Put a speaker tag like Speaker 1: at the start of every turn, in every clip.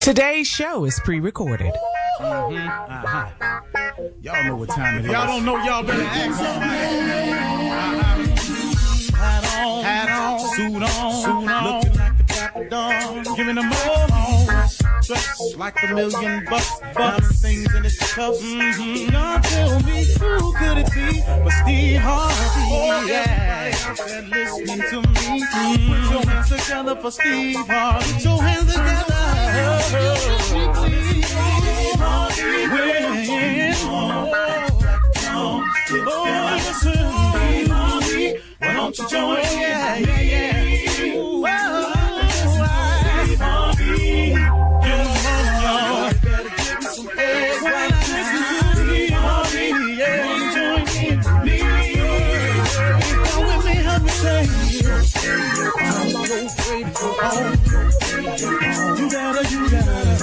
Speaker 1: Today's show is pre-recorded.
Speaker 2: Y'all know what time it is. Y'all don't know, y'all better ask somebody. Hat on, suit on, looking like the Dapper Dawn, giving them all dressed like $1,000,000, things in its cuffs. Now tell me, who could it be but Steve Harvey? Oh, yeah, out there listening to me. Put your hands together for Steve Harvey. Put your hands together. Steve Harvey, why don't you join? Yeah. Steve Harvey, come on, y'all. Better give me some eggs. Steve Harvey, join me. Come with me, help me say. I'm not afraid to go home. You gotta turn it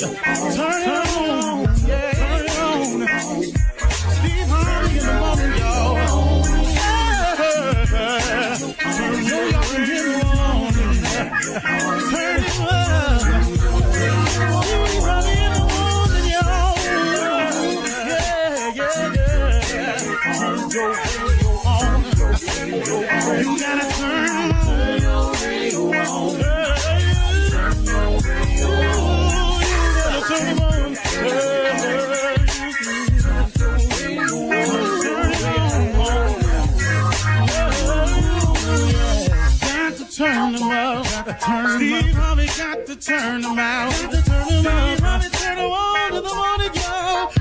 Speaker 2: on. Turn it on. Steve Harvey in the morning, y'all. You gotta turn your radio on. Turn them out. Steve Harvey got to turn them out. Steve Harvey turn them on to the morning, y'all.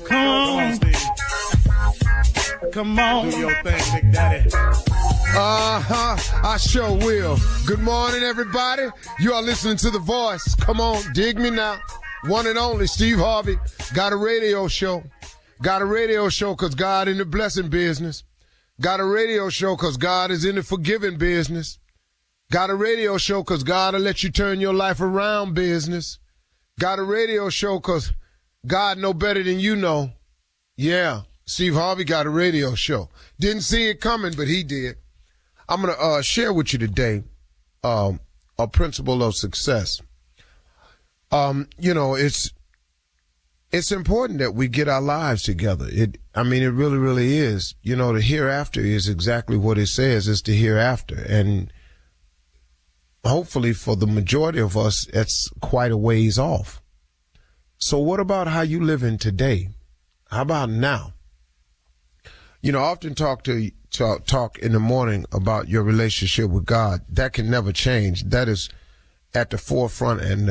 Speaker 2: Come on, Steve. Come on. Do your thing, Big Daddy.
Speaker 3: I sure will. Good morning, everybody. You are listening to The Voice. Come on, dig me now. One and only Steve Harvey got a radio show. Got a radio show because God in the blessing business. Got a radio show because God is in the forgiving business. Got a radio show because God will let you turn your life around business. Got a radio show because God know better than you know. Yeah, Steve Harvey got a radio show. Didn't see it coming, but he did. I'm going to share with you today a principle of success. It's important that we get our lives together. It really, really is. You know, the hereafter is exactly what it says. It's the hereafter. And hopefully for the majority of us, it's quite a ways off. So what about how you living today? How about now? You know, I often talk in the morning about your relationship with God. That can never change. That is at the forefront and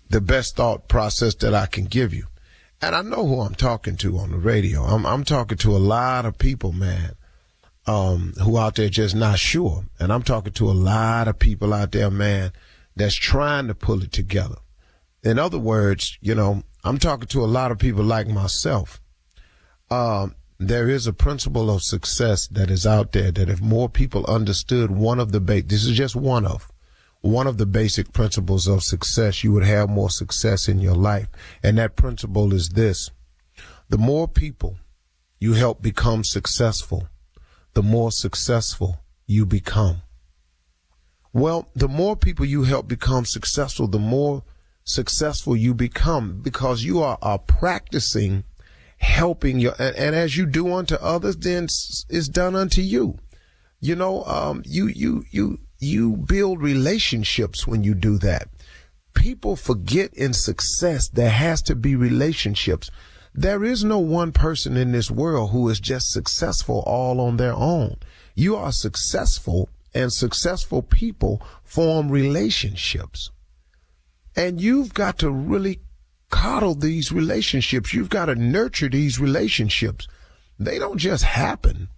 Speaker 3: the best thought process that I can give you. And I know who I'm talking to on the radio. I'm talking to a lot of people, man, who out there just not sure. And I'm talking to a lot of people out there, man, that's trying to pull it together. In other words, you know, I'm talking to a lot of people like myself. There is a principle of success that is out there that if more people understood this is just one of the basic principles of success, you would have more success in your life. And that principle is this: the more people you help become successful, the more successful you become. Well, the more people you help become successful, the more successful you become, because you are practicing helping and as you do unto others, then it's done unto you. You know, you build relationships when you do that. People forget in success there has to be relationships. There is no one person in this world who is just successful all on their own. You are successful, and successful people form relationships. And you've got to really coddle these relationships. You've got to nurture these relationships. They don't just happen.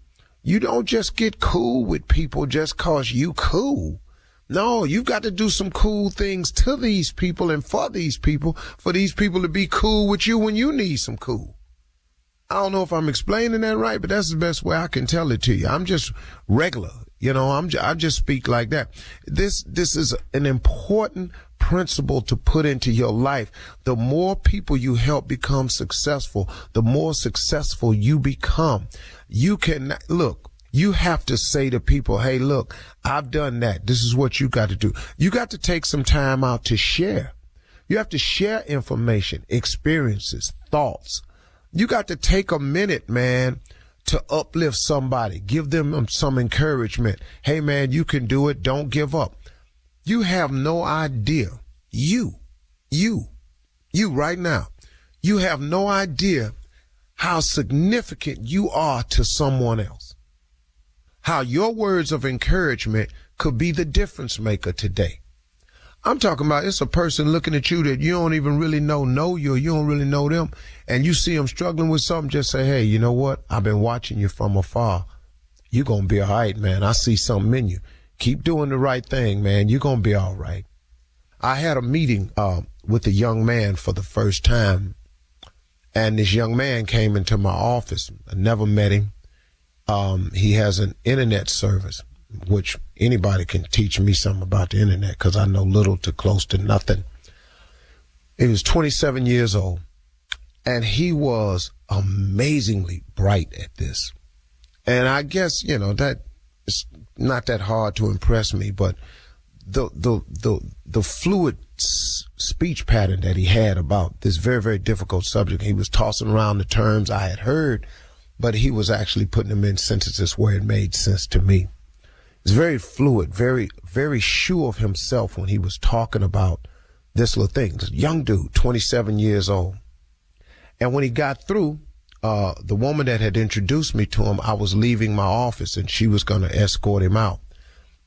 Speaker 3: You don't just get cool with people just cause you cool. No, you've got to do some cool things to these people and for these people to be cool with you when you need some cool. I don't know if I'm explaining that right, but that's the best way I can tell it to you. I'm just regular. You know, I just speak like that. This is an important principle to put into your life. The more people you help become successful, the more successful you become. You can, look, you have to say to people, hey, look, I've done that. This is what you got to do. You got to take some time out to share. You have to share information, experiences, thoughts. You got to take a minute, man, to uplift somebody. Give them some encouragement. Hey, man, you can do it. Don't give up. You have no idea. You right now, you have no idea how significant you are to someone else. How your words of encouragement could be the difference maker today. I'm talking about it's a person looking at you that you don't even really know you, or you don't really know them, and you see them struggling with something. Just say, hey, you know what? I've been watching you from afar. You're going to be all right, man. I see something in you. Keep doing the right thing, man. You're going to be all right. I had a meeting with a young man for the first time, and this young man came into my office. I never met him. He has an internet service, which anybody can teach me something about the internet because I know little to close to nothing. He was 27 years old, and he was amazingly bright at this. And I guess, you know, that it's not that hard to impress me, but the fluid speech pattern that he had about this very, very difficult subject, he was tossing around the terms I had heard, but he was actually putting them in sentences where it made sense to me. He's very fluid, very, very sure of himself when he was talking about this little thing. This young dude, 27 years old. And when he got through, the woman that had introduced me to him, I was leaving my office and she was going to escort him out.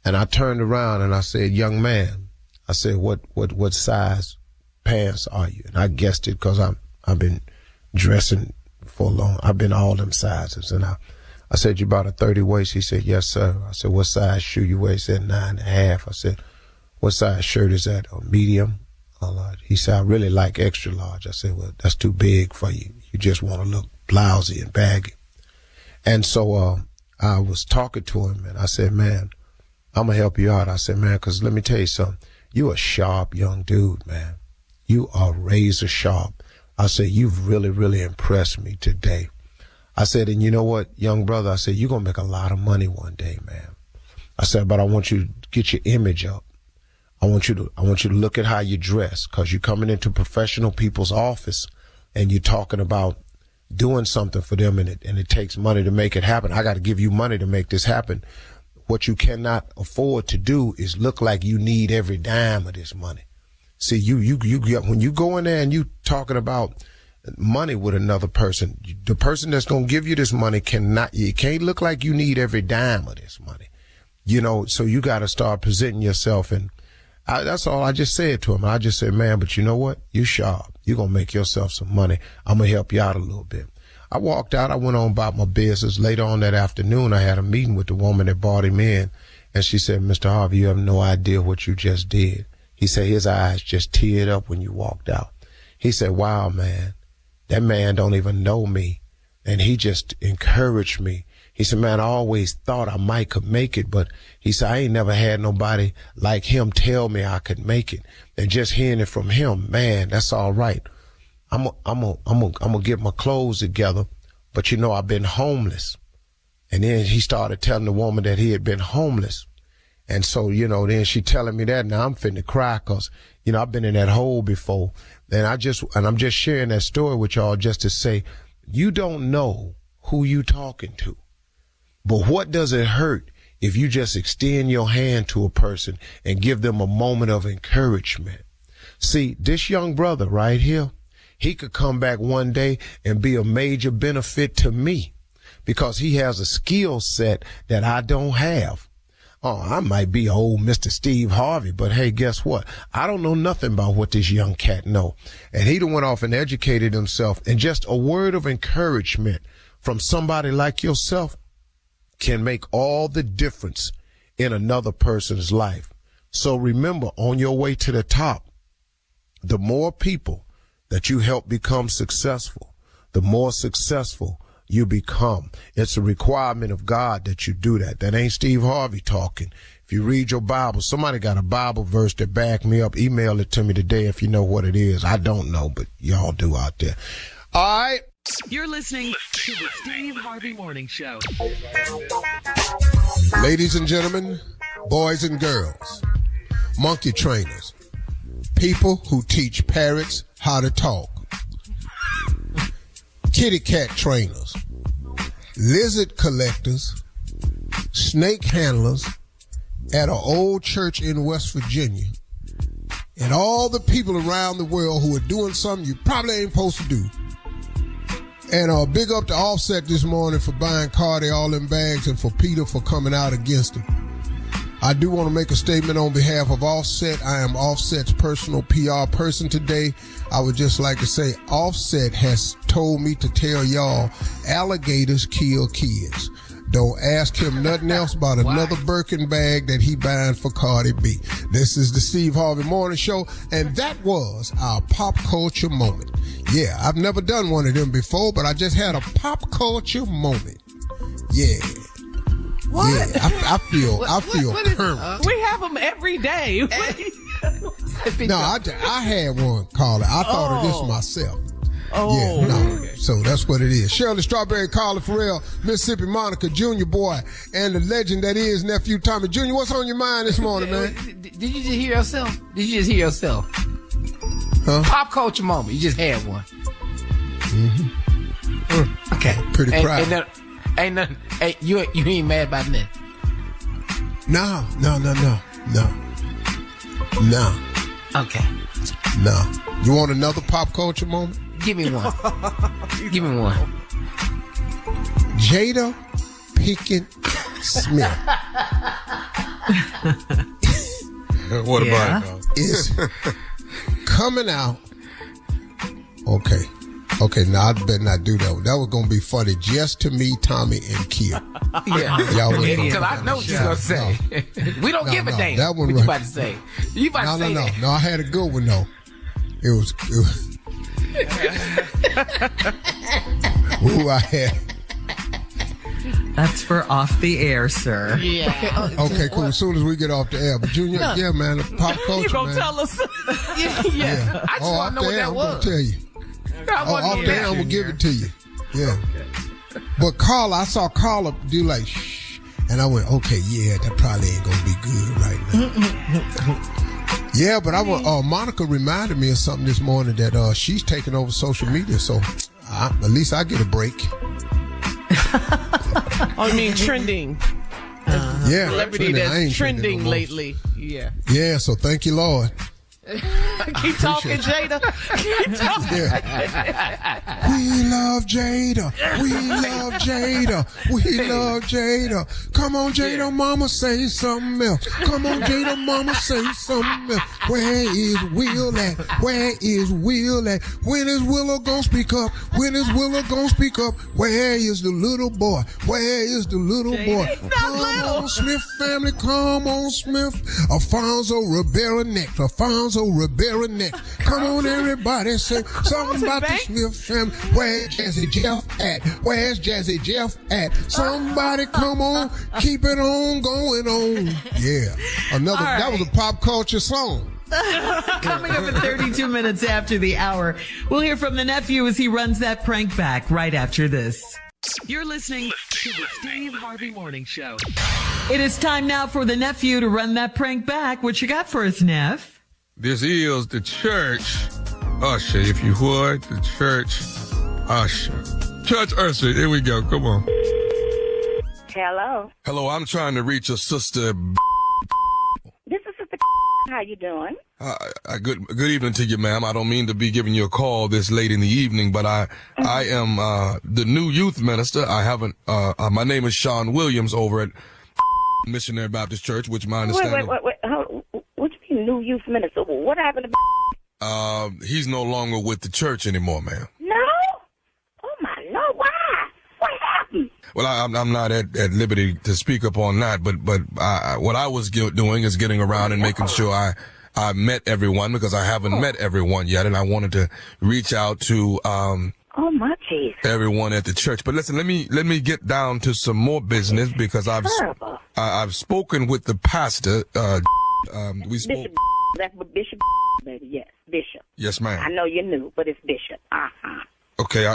Speaker 3: And I turned around and I said, young man, I said, what size pants are you? And I guessed it because I've been dressing for long. I've been all them sizes. And I said, you about a 30 waist? He said, yes, sir. I said, what size shoe you wear? He said, 9.5. I said, what size shirt is that? A medium? A large? He said, I really like extra large. I said, well, that's too big for you. You just want to look blousy and baggy. And so I was talking to him and I said, man, I'm going to help you out. I said, man, because let me tell you something. You a sharp young dude, man. You are razor sharp. I said, you've really, really impressed me today. I said, and you know what, young brother, I said, you're going to make a lot of money one day, man. I said, but I want you to get your image up. I want you to look at how you dress, because you're coming into professional people's office and you're talking about doing something for them, and it takes money to make it happen. I got to give you money to make this happen. What you cannot afford to do is look like you need every dime of this money. See, you when you go in there and you talking about money with another person, the person that's going to give you this money you can't look like you need every dime of this money. You know, so you got to start presenting yourself. And that's all I just said to him. I just said, man, but you know what? You sharp. You're going to make yourself some money. I'm going to help you out a little bit. I walked out. I went on about my business. Later on that afternoon, I had a meeting with the woman that brought him in. And she said, Mr. Harvey, you have no idea what you just did. He said his eyes just teared up when you walked out. He said, wow, man, that man don't even know me. And he just encouraged me. He said, man, I always thought I might could make it, but he said, I ain't never had nobody like him tell me I could make it. And just hearing it from him, man, that's all right. I'm gonna get my clothes together, but you know, I've been homeless. And then he started telling the woman that he had been homeless. And so, you know, then she telling me that. Now I'm finna cry, cause, you know, I've been in that hole before. And I'm just sharing that story with y'all just to say, you don't know who you talking to. But what does it hurt if you just extend your hand to a person and give them a moment of encouragement? See, this young brother right here, he could come back one day and be a major benefit to me because he has a skill set that I don't have. Oh, I might be old Mr. Steve Harvey, but hey, guess what? I don't know nothing about what this young cat know. And he done went off and educated himself, and just a word of encouragement from somebody like yourself can make all the difference in another person's life. So remember, on your way to the top, the more people that you help become successful, the more successful you become. It's a requirement of God that you do that. That ain't Steve Harvey talking. If you read your Bible, somebody got a Bible verse that back me up. Email it to me today if you know what it is. I don't know, but y'all do out there. All right.
Speaker 1: You're listening to the Steve Harvey Morning Show.
Speaker 3: Ladies and gentlemen, boys and girls, monkey trainers, people who teach parrots how to talk, kitty cat trainers, lizard collectors, snake handlers at an old church in West Virginia, and all the people around the world who are doing something you probably ain't supposed to do. And big up to Offset this morning for buying Cardi all them bags and for Peter for coming out against him. I do want to make a statement on behalf of Offset. I am Offset's personal PR person today. I would just like to say Offset has told me to tell y'all alligators kill kids. Don't ask him nothing else about another Birkin bag that he buying for Cardi B. This is the Steve Harvey Morning Show, and that was our pop culture moment. Yeah, I've never done one of them before, but I just had a pop culture moment. Yeah. What? Yeah, I feel current.
Speaker 1: We have them every day.
Speaker 3: No, I had one, Carla. I thought of this myself. Yeah, no. Okay. So that's what it is. Shirley Strawberry, Carla Farrell, Mississippi Monica, Junior Boy, and the legend that is Nephew Tommy. Junior, what's on your mind this morning, man?
Speaker 4: Did you just hear yourself? Huh? Pop culture moment. You just had one. Mm-hmm. Okay.
Speaker 3: Pretty proud.
Speaker 4: Ain't nothing. Hey, you ain't mad about nothing.
Speaker 3: No.
Speaker 4: Okay.
Speaker 3: No. You want another pop culture moment?
Speaker 4: Give me one. Give me one.
Speaker 3: Jada Pinkett Smith.
Speaker 5: What about it,
Speaker 3: is coming out. Okay, now I better not do that. That was going to be funny just to me, Tommy, and Kia.
Speaker 4: Yeah. Because I know what you're going to say. No. We don't give a damn
Speaker 3: that one
Speaker 4: what you about to say. You about to say that.
Speaker 3: No, I had a good one, though. It was Ooh, I had.
Speaker 1: That's for off the air, sir.
Speaker 4: Yeah.
Speaker 3: Okay, cool. As soon as we get off the air. But Junior, yeah, man, pop culture,
Speaker 1: you gonna
Speaker 3: man.
Speaker 1: Tell us?
Speaker 4: Yeah. I just want to know what that was.
Speaker 3: I'm going to tell you. Off the air, I'm going to give it to you. Yeah. Okay. But Carla, I saw Carla do like, shh. And I went, okay, yeah, that probably ain't going to be good right now. Yeah, but Monica reminded me of something this morning that she's taking over social media, so at least I get a break.
Speaker 1: I mean, trending.
Speaker 3: Yeah,
Speaker 1: celebrity that's trending lately. Yeah.
Speaker 3: Yeah, so thank you, Lord.
Speaker 1: Keep talking, Jada. Keep talking.
Speaker 3: Yeah. We love Jada. We love Jada. We love Jada. Come on, Jada, mama, say something else. Come on, Jada, mama, say something else. Where is Will at? Where is Will at? When is Willow gonna speak up? When is Willow gonna speak up? Where is the little boy? Where is the little boy? Come on, Smith family. Come on, Smith. Alfonso Rivera next. Alfonso Rivera next. Come on, everybody, say something about the Smith family. Where's Jazzy Jeff at? Where's Jazzy Jeff at? Somebody come on, keep it on, going on. Yeah, another. Right. That was a pop culture song.
Speaker 1: Coming up at 32 minutes after the hour, we'll hear from the nephew as he runs that prank back right after this. You're listening to the Steve Harvey Morning Show. It is time now for the nephew to run that prank back. What you got for us, Neff?
Speaker 5: This is the church usher, if you would. The church usher. Church usher, here we go. Come on.
Speaker 6: Hello.
Speaker 5: Hello, I'm trying to reach a sister.
Speaker 6: This is Sister. How you doing?
Speaker 5: Good evening to you, ma'am. I don't mean to be giving you a call this late in the evening, but I am the new youth minister. I haven't. My name is Sean Williams over at Missionary Baptist Church, which my understanding.
Speaker 6: Wait. What do you mean, new youth minister? What happened to?
Speaker 5: He's no longer with the church anymore, ma'am.
Speaker 6: No. Oh my Lord, why? What happened?
Speaker 5: Well, I'm not at liberty to speak upon that, but what I was doing is getting around and making sure I met everyone, because I haven't met everyone yet, and I wanted to reach out to
Speaker 6: oh my Jesus.
Speaker 5: Everyone at the church. But listen, let me get down to some more business, because I've spoken with the pastor. We spoke.
Speaker 6: Bishop, that's what Bishop, baby. Yes, Bishop.
Speaker 5: Yes, ma'am.
Speaker 6: I know you knew, but it's Bishop. Uh-huh.
Speaker 5: Okay,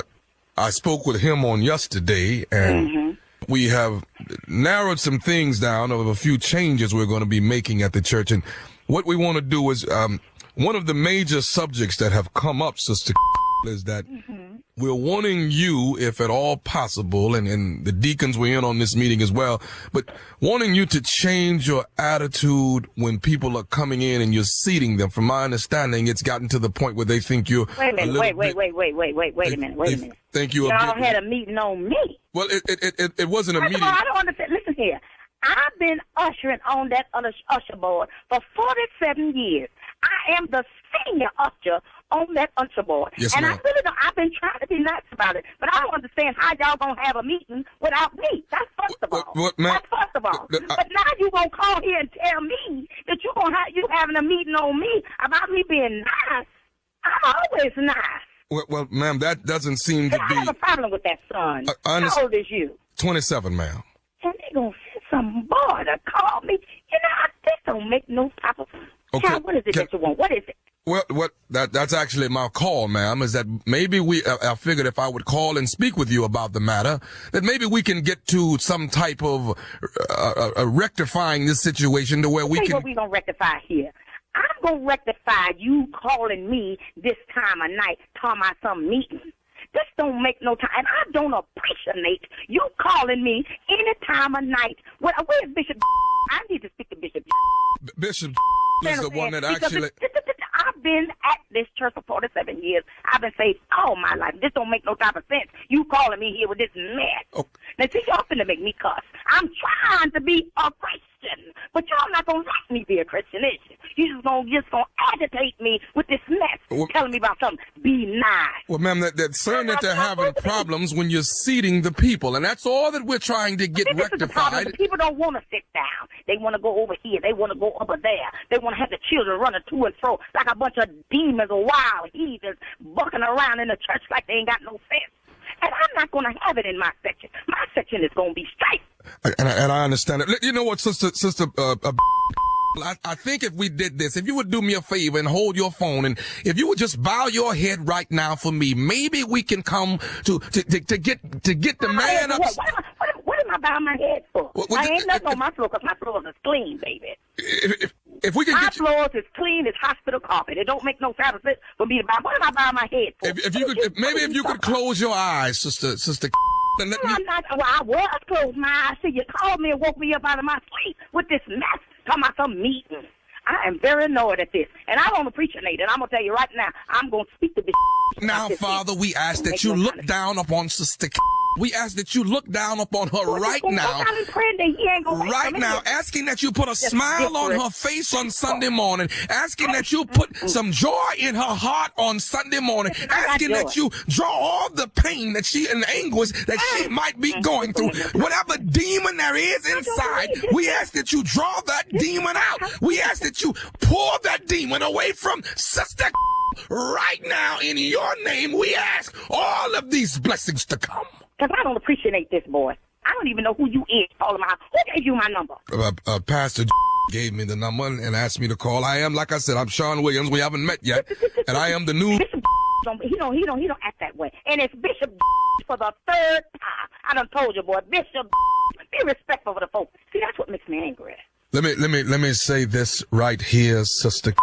Speaker 5: I spoke with him on yesterday, and we have narrowed some things down of a few changes we're going to be making at the church. And what we want to do is, one of the major subjects that have come up, Sister, is that we're wanting you, if at all possible, and the deacons were in on this meeting as well, but wanting you to change your attitude when people are coming in and you're seating them. From my understanding, it's gotten to the point where they think you're
Speaker 6: Wait a minute, wait a minute.
Speaker 5: Think you
Speaker 6: Y'all had a meeting on me.
Speaker 5: Well, it wasn't a
Speaker 6: First
Speaker 5: meeting.
Speaker 6: of all, I don't understand. Listen here. I've been ushering on that usher board for 47 years. I am the senior usher on that usher board.
Speaker 5: Yes,
Speaker 6: and
Speaker 5: ma'am.
Speaker 6: I really don't, I've been trying to be nice about it, but I don't understand how y'all gonna have a meeting without me. That's first of all.
Speaker 5: What, ma'am?
Speaker 6: That's first of all. But now you gonna call here and tell me that you having a meeting on me about me being nice. I'm always nice.
Speaker 5: Well, ma'am, that doesn't seem to
Speaker 6: I
Speaker 5: be
Speaker 6: have a problem with that, son. How old is you?
Speaker 5: 27, ma'am.
Speaker 6: And they gonna send some boy to call me. You know, this don't make no type of sense.
Speaker 5: Okay.
Speaker 6: Child, what is it that you want? What is it?
Speaker 5: Well, that's actually my call, ma'am, is that maybe I figured if I would call and speak with you about the matter, that maybe we can get to some type of rectifying this situation to where we
Speaker 6: Tell you
Speaker 5: can.
Speaker 6: what we gonna rectify here. I'm gonna rectify you calling me this time of night, talking about some meeting. This don't make no time, and I don't appreciate you calling me any time of night. Where's Bishop? I need to speak to Bishop.
Speaker 5: Bishop is the one that actually.
Speaker 6: I've been at this church for 47 years. I've been saved all my life. This don't make no type of sense. You calling me here with this mess.
Speaker 5: Oh.
Speaker 6: Now, see, y'all finna make me cuss. I'm trying to be a Christian, but y'all not gonna let me be a Christian, is you? You just gonna agitate me with this mess, telling me about something. Be nice.
Speaker 5: Well, ma'am, that's saying that they're having problems when you're seating the people, and that's all that we're trying to get
Speaker 6: This is the problem.
Speaker 5: rectified.
Speaker 6: The people don't want to sit down. They want to go over here. They want to go over there. They want to have the children running to and fro like a bunch of demons or wild heathens bucking around in the church like they ain't got no sense. And I'm not going to have it in my section. My section is going to be straight.
Speaker 5: And I understand it. You know what, sister, I think if we did this, if you would do me a favor and hold your phone, and if you would just bow your head right now for me, maybe we can come to get the man up.
Speaker 6: What am I bowing my head for? I ain't nothing on my floor because my floor is clean, baby.
Speaker 5: If we can
Speaker 6: my
Speaker 5: get you,
Speaker 6: floors is clean as hospital carpet. It don't make no type of sense for me to bow. What am I bowing my head for?
Speaker 5: if you could close your eyes, sister, and let me.
Speaker 6: I was closed my eyes. See, you called me and woke me up out of my sleep with this mess. Talking about some meeting. I am very annoyed at this. And I don't appreciate it. I'm going to tell you right now, I'm going to speak to this.
Speaker 5: Now, Father, we ask that you look down upon Sister. We ask that you look down upon her right now. Right now, asking that you put a smile on her face on Sunday morning. Asking that you put some joy in her heart on Sunday morning. Asking that you draw all the pain that she and anguish that she might be going through. Whatever demon there is inside, we ask that you draw that demon out. We ask that you pull that demon away from Sister. Right now, in your name, we ask all of these blessings to come.
Speaker 6: Because I don't appreciate this, boy. I don't even know who you is, calling my. Who gave you my number?
Speaker 5: Pastor gave me the number and asked me to call. I am, like I said, I'm Sean Williams. We haven't met yet, and I am the new.
Speaker 6: Bishop he don't act that way. And it's Bishop for the third time. I done told you, boy, Bishop, be respectful for the folks. See, that's what makes me angry.
Speaker 5: Let me say this right here, Sister,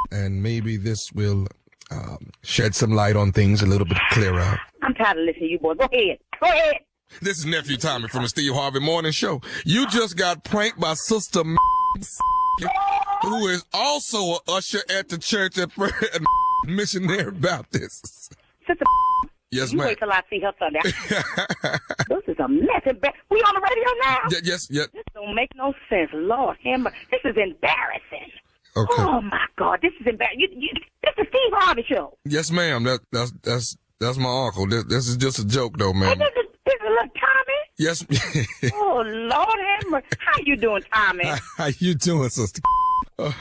Speaker 5: and maybe this will shed some light on things a little bit clearer.
Speaker 6: I'm tired of listening to you, boy. Go ahead.
Speaker 5: This is Nephew Tommy from the Steve Harvey Morning Show. You just got pranked by Sister who is also an usher at the church at Missionary Baptist.
Speaker 6: Sister,
Speaker 5: yes,
Speaker 6: you
Speaker 5: ma'am.
Speaker 6: wait till I see her Sunday. This is a mess. We on the radio now?
Speaker 5: Yes.
Speaker 6: This don't make no sense. Lord, this is embarrassing.
Speaker 5: Okay.
Speaker 6: Oh my God, this is embarrassing. This is Steve Harvey Show.
Speaker 5: Yes, ma'am. That's my uncle. This is just a joke, though, ma'am.
Speaker 6: This is little Tommy.
Speaker 5: Yes.
Speaker 6: Oh Lord, how you doing, Tommy?
Speaker 5: How you doing, sister?
Speaker 6: Oh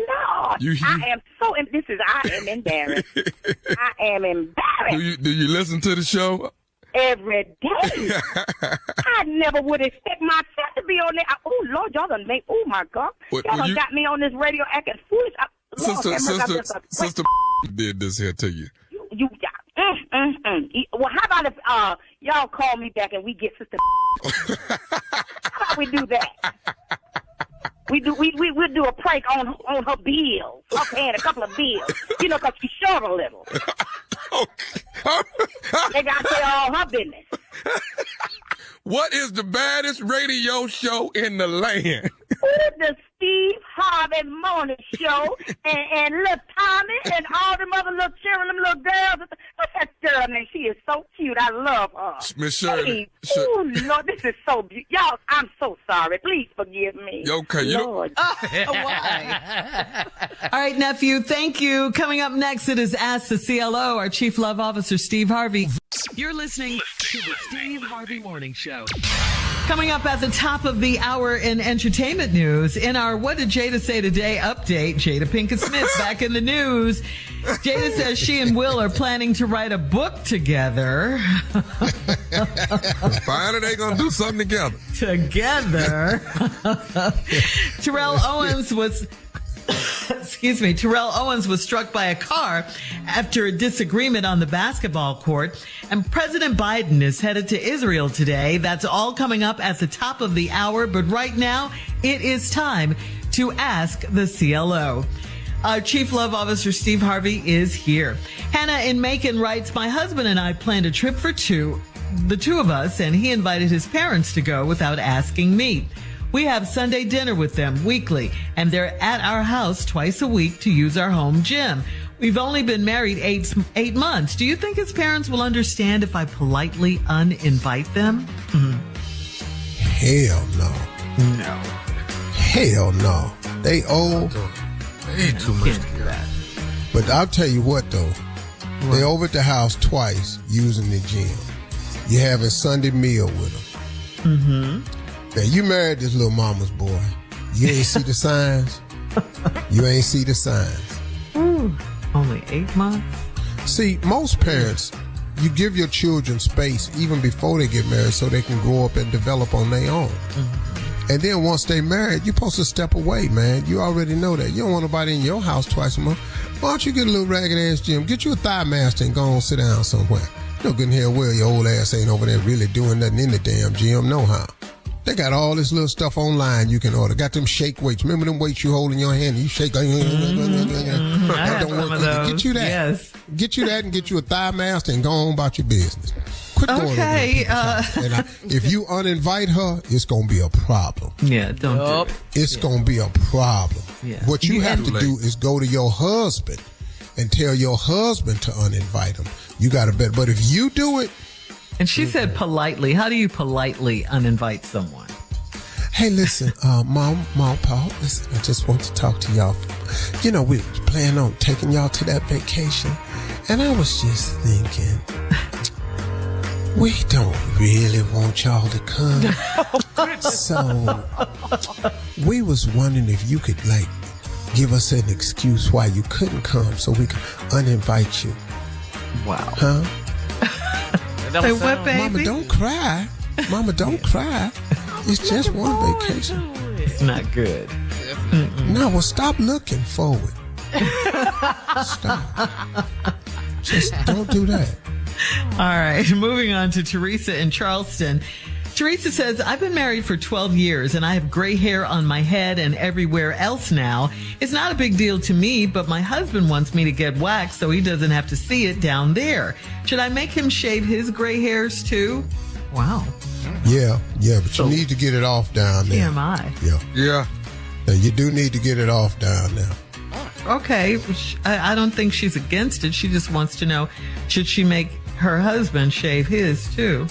Speaker 6: Lord, I am embarrassed. I am embarrassed.
Speaker 5: Do you listen to the show?
Speaker 6: Every day. I never would expect myself to be on there. Oh, Lord, y'all done make, oh, my God. Y'all done got me on this radio acting foolish.
Speaker 5: Sister did this here to you.
Speaker 6: Well, how about if y'all call me back and we get Sister How about we do that? We'll do a prank on her bills. Her paying a couple of bills. You know, because she's short a little. They got to say all her business.
Speaker 5: What is the baddest radio show in the land?
Speaker 6: The Steve Harvey Morning Show and little Tommy and all them other little children, them little girls. What's that girl name? She is so cute. I love her.
Speaker 5: Miss Shirley.
Speaker 6: Oh, Lord, this is so beautiful. Y'all, I'm so sorry. Please forgive me.
Speaker 5: Okay,
Speaker 6: Lord.
Speaker 1: Why? All right, nephew, thank you. Coming up next, it is Ask the CLO, our Chief Love Officer, Steve Harvey. You're listening to the Steve Harvey Morning Show. Coming up at the top of the hour in entertainment news, in our What Did Jada Say Today update, Jada Pinkett Smith back in the news. Jada says she and Will are planning to write a book together.
Speaker 5: Finally, they gonna do something together.
Speaker 1: Terrell Owens was... Terrell Owens was struck by a car after a disagreement on the basketball court, and President Biden is headed to Israel today. That's all coming up at the top of the hour, but right now it is time to ask the CLO. Our Chief Love Officer Steve Harvey is here. Hannah in Macon writes, my husband and I planned a trip for the two of us, and he invited his parents to go without asking me. We have Sunday dinner with them weekly, and they're at our house twice a week to use our home gym. We've only been married 8 months. Do you think his parents will understand if I politely uninvite them?
Speaker 3: Hell no.
Speaker 1: No.
Speaker 3: Hell no. They old.
Speaker 5: Way too much to do that.
Speaker 3: But I'll tell you what, though. They over at the house twice using the gym. You have a Sunday meal with them.
Speaker 1: Mm-hmm.
Speaker 3: Now, you married this little mama's boy. You ain't see the signs? You ain't see the signs.
Speaker 1: Ooh, only 8 months?
Speaker 3: See, most parents, you give your children space even before they get married so they can grow up and develop on their own. Mm-hmm. And then once they married, you're supposed to step away, man. You already know that. You don't want nobody in your house twice a month. Why don't you get a little ragged-ass gym? Get you a thigh master and go on sit down somewhere. You know good and hell well your old ass ain't over there really doing nothing in the damn gym, no how. They got all this little stuff online you can order. Got them shake weights. Remember them weights you hold in your hand and you shake? That don't work either. Get you that.
Speaker 1: Yes.
Speaker 3: Get you that and get you a thigh master and go on about your business. Quit going
Speaker 1: okay.
Speaker 3: If you uninvite her, it's going to be a problem.
Speaker 1: Yeah, don't do it.
Speaker 3: It's going to be a problem.
Speaker 1: Yeah.
Speaker 3: What you have to do is go to your husband and tell your husband to uninvite him. You got to bet. But if you do it,
Speaker 1: and she said politely. How do you politely uninvite someone?
Speaker 3: Hey, listen, Mom, Pa, listen, I just want to talk to y'all. You know, we plan on taking y'all to that vacation. And I was just thinking, we don't really want y'all to come. So, we was wondering if you could, give us an excuse why you couldn't come so we could uninvite you.
Speaker 1: Wow.
Speaker 3: Huh?
Speaker 1: Say what, baby?
Speaker 3: Mama, don't cry. Mama, don't cry. It's just one vacation.
Speaker 1: It's not good.
Speaker 3: No, well, stop looking forward. Stop. Just don't do that.
Speaker 1: All right. Moving on to Teresa in Charleston. Teresa says, I've been married for 12 years and I have gray hair on my head and everywhere else now. It's not a big deal to me, but my husband wants me to get waxed so he doesn't have to see it down there. Should I make him shave his gray hairs too? Wow.
Speaker 3: Yeah, but you need to get it off down there.
Speaker 1: TMI.
Speaker 3: Yeah. Now, you do need to get it off down there.
Speaker 1: Okay. I don't think she's against it. She just wants to know, should she make her husband shave his too?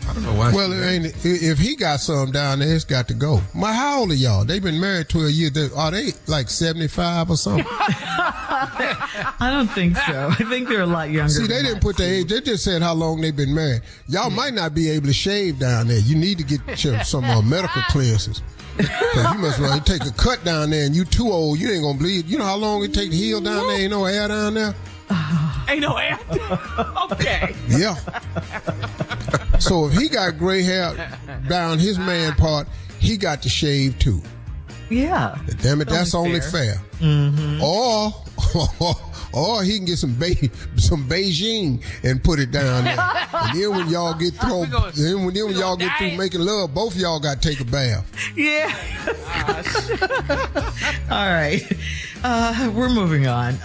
Speaker 5: I don't know why.
Speaker 3: Well, if he got some down there, it's got to go. How old are y'all? They've been married 12 years. Are they like 75 or something?
Speaker 1: I don't think so. I think they're a lot younger.
Speaker 3: See, they didn't put their age. They just said how long they've been married. Y'all might not be able to shave down there. You need to get some medical clearances. Because you must want to take a cut down there and you too old. You ain't going to bleed. You know how long it take to heal down there? Ain't no hair down there?
Speaker 7: Ain't no hair? Okay.
Speaker 3: Yeah.
Speaker 7: So if he got gray hair down his man part, he got to shave too.
Speaker 1: Yeah.
Speaker 7: Damn it, that's only fair.
Speaker 1: Mm-hmm.
Speaker 7: Or he can get some Beijing and put it down there. And then when y'all get through, making love, both of y'all got to take a bath.
Speaker 1: Yeah. All right. We're moving on.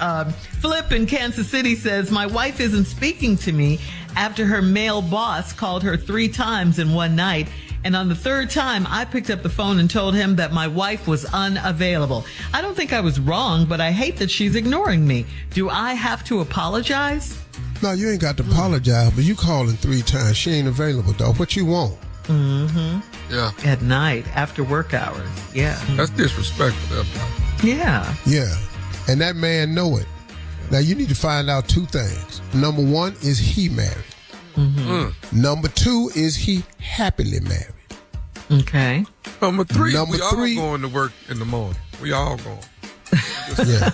Speaker 1: Flip in Kansas City says, my wife isn't speaking to me after her male boss called her 3 times in one night. And on the 3rd time, I picked up the phone and told him that my wife was unavailable. I don't think I was wrong, but I hate that she's ignoring me. Do I have to apologize?
Speaker 7: No, you ain't got to apologize, but you calling 3 times. She ain't available, though. What you want?
Speaker 1: Mm-hmm.
Speaker 5: Yeah.
Speaker 1: At night, after work hours. Yeah.
Speaker 5: That's disrespectful.
Speaker 1: Yeah.
Speaker 7: Yeah. And that man know it. Now, you need to find out 2 things. Number 1, is he married? Mm-hmm. Number 2, is he happily married?
Speaker 1: Okay.
Speaker 5: Number 3, we all going to work in the morning. We all going.
Speaker 7: Yeah.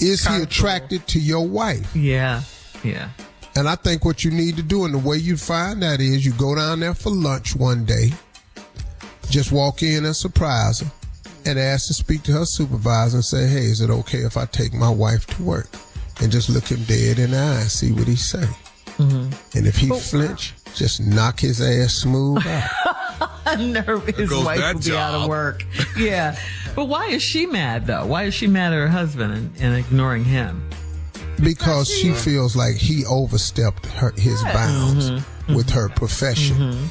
Speaker 7: Is he attracted to your wife?
Speaker 1: Yeah. Yeah.
Speaker 7: And I think what you need to do, and the way you find that is you go down there for lunch one day, just walk in and surprise her, and ask to speak to her supervisor and say, hey, is it okay if I take my wife to work? And just look him dead in the eye and see what he say. Mm-hmm. And if he flinch, just knock his ass smooth out.
Speaker 1: His wife will be out of work. Yeah. But why is she mad, though? Why is she mad at her husband and ignoring him?
Speaker 7: Because she feels like he overstepped his bounds with her profession.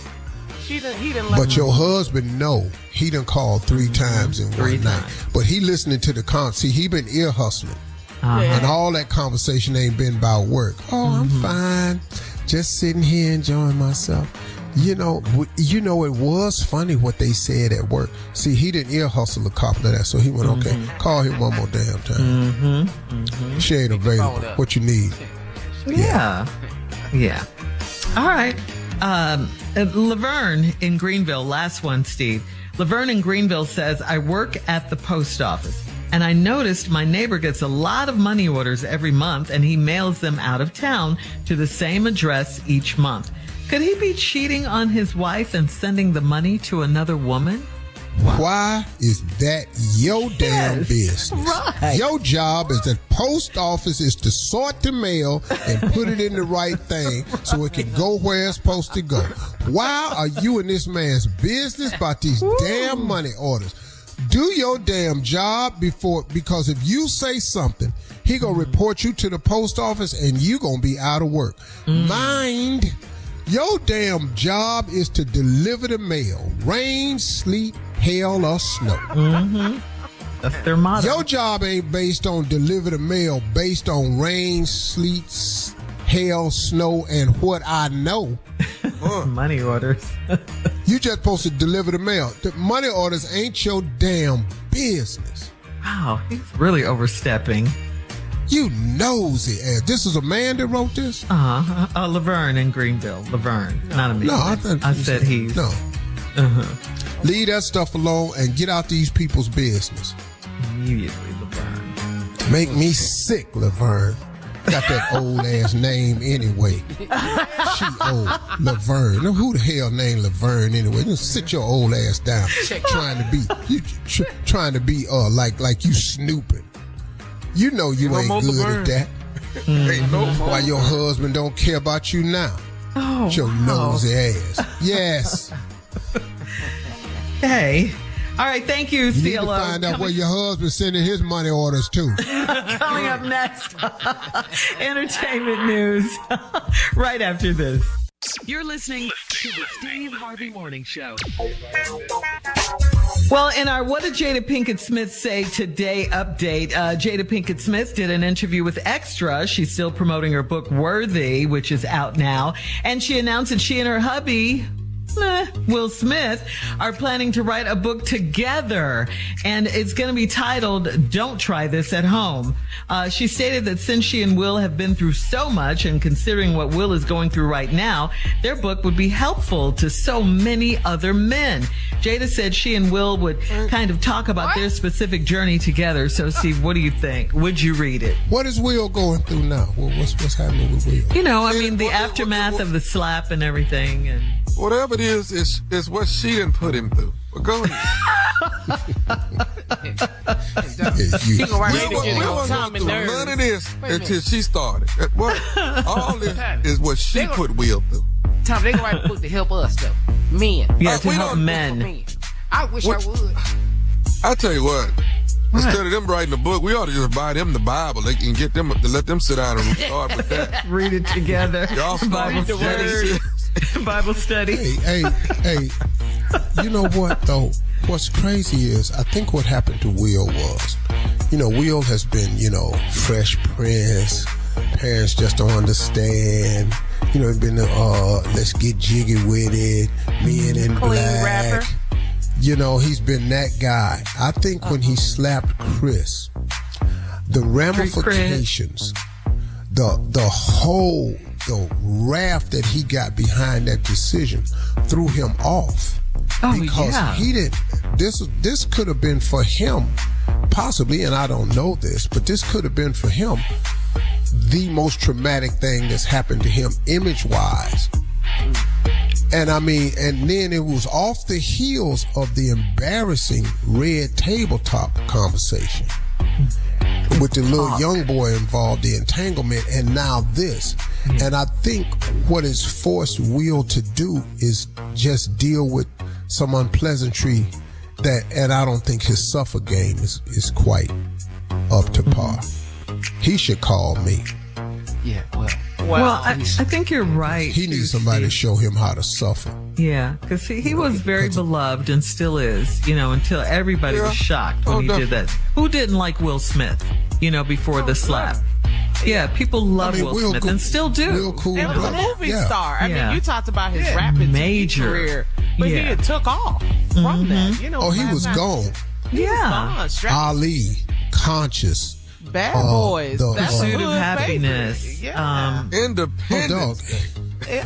Speaker 4: He didn't let
Speaker 7: But your husband know he done called 3 times in one night. But he listening to the see, he been ear hustling. And all that conversation ain't been about work. Oh, I'm fine. Just sitting here enjoying myself. You know, it was funny what they said at work. See, he didn't ear hustle a couple of that, so he went, okay, call him one more damn time. She ain't available. What you need?
Speaker 1: Yeah. Yeah. All right. Laverne in Greenville, last one, Steve. Laverne in Greenville says, I work at the post office, and I noticed my neighbor gets a lot of money orders every month, and he mails them out of town to the same address each month. Could he be cheating on his wife and sending the money to another woman?
Speaker 7: Why is that your damn business?
Speaker 1: Right.
Speaker 7: Your job as the post office is to sort the mail and put it in the right thing so it can go where it's supposed to go. Why are you in this man's business about these damn money orders? Do your damn job because if you say something, he gonna report you to the post office and you gonna be out of work. Mind, your damn job is to deliver the mail. Rain, sleet, hail, or snow.
Speaker 1: That's their motto.
Speaker 7: Your job ain't based on deliver the mail, based on rain, sleet, hail, snow, and what I know.
Speaker 1: Money orders.
Speaker 7: You just supposed to deliver the mail. The money orders ain't your damn business.
Speaker 1: Wow, he's really overstepping.
Speaker 7: You nosy ass. This is a man that wrote this?
Speaker 1: Laverne in Greenville. Laverne, not a me.
Speaker 7: No,
Speaker 1: I said he's.
Speaker 7: No. Leave that stuff alone and get out these people's business.
Speaker 1: Immediately, Laverne.
Speaker 7: Make me sick, Laverne. Got that old ass name anyway. She old. Laverne. Now, who the hell named Laverne anyway? Just sit your old ass down. Trying to be like you snooping. You know you ain't good at that.
Speaker 5: Ain't no more.
Speaker 7: Why your husband don't care about you now?
Speaker 1: Oh,
Speaker 7: your nosy ass. Yes.
Speaker 1: Hey. All right, thank you, CLO.
Speaker 7: You need to find out where your husband's sending his money orders to.
Speaker 1: Coming up next, entertainment news, right after this. You're listening to the Steve Harvey Morning Show. Well, in our What Did Jada Pinkett Smith Say Today update, Jada Pinkett Smith did an interview with Extra. She's still promoting her book, Worthy, which is out now. And she announced that she and her hubby Will Smith are planning to write a book together, and it's going to be titled Don't Try This at Home. She stated that since she and Will have been through so much, and considering what Will is going through right now, their book would be helpful to so many other men. Jada said she and Will would kind of talk about their specific journey together. So, Steve, what do you think? Would you read it?
Speaker 7: What is Will going through now? What's happening with Will?
Speaker 1: You know, I mean, the aftermath of the slap and everything. And
Speaker 5: whatever it is what she didn't put him through. But go ahead.
Speaker 4: He gonna write
Speaker 5: We wasn't through none of this until she started. All this is what she put Will through.
Speaker 4: Tom, they gonna write a book to help us, though. Men.
Speaker 1: yeah, to help men.
Speaker 4: Men. I wish I would.
Speaker 5: I tell you what. Instead of them writing a book, we ought to just buy them the Bible. They can get them to let them sit down and start with that.
Speaker 1: Read it together.
Speaker 5: Y'all
Speaker 1: Bible study. Bible study.
Speaker 7: Hey. You know what, though? What's crazy is, I think what happened to Will was, Will has been, Fresh Prince. Parents just don't understand. It's been, let's get jiggy with it. Men in black. Rapper. He's been that guy. I think when he slapped Chris, the ramifications, the wrath that he got behind that decision threw him off. Because he didn't. This could have been for him, possibly, and I don't know this, but this could have been for him the most traumatic thing that's happened to him, image-wise. And I mean, and then it was off the heels of the embarrassing red tabletop conversation with the little young boy involved, the entanglement, and now this. And I think what it's forced Will to do is just deal with some unpleasantry and I don't think his suffer game is quite up to par. He should call me.
Speaker 4: Yeah,
Speaker 1: well, I think you're right.
Speaker 7: He needs somebody to show him how to suffer.
Speaker 1: Yeah, because he was very beloved and still is, until everybody was shocked when he did that. Who didn't like Will Smith, before the slap? Yeah, people love Will Smith and still do.
Speaker 7: Will cool
Speaker 8: and was a movie star. I mean, you talked about his rapping
Speaker 1: major
Speaker 8: career, but he had took off from that.
Speaker 7: He was gone.
Speaker 8: He was gone.
Speaker 7: Ali, Conscious.
Speaker 8: Bad Boys,
Speaker 1: Pursuit of Happiness,
Speaker 5: Independence,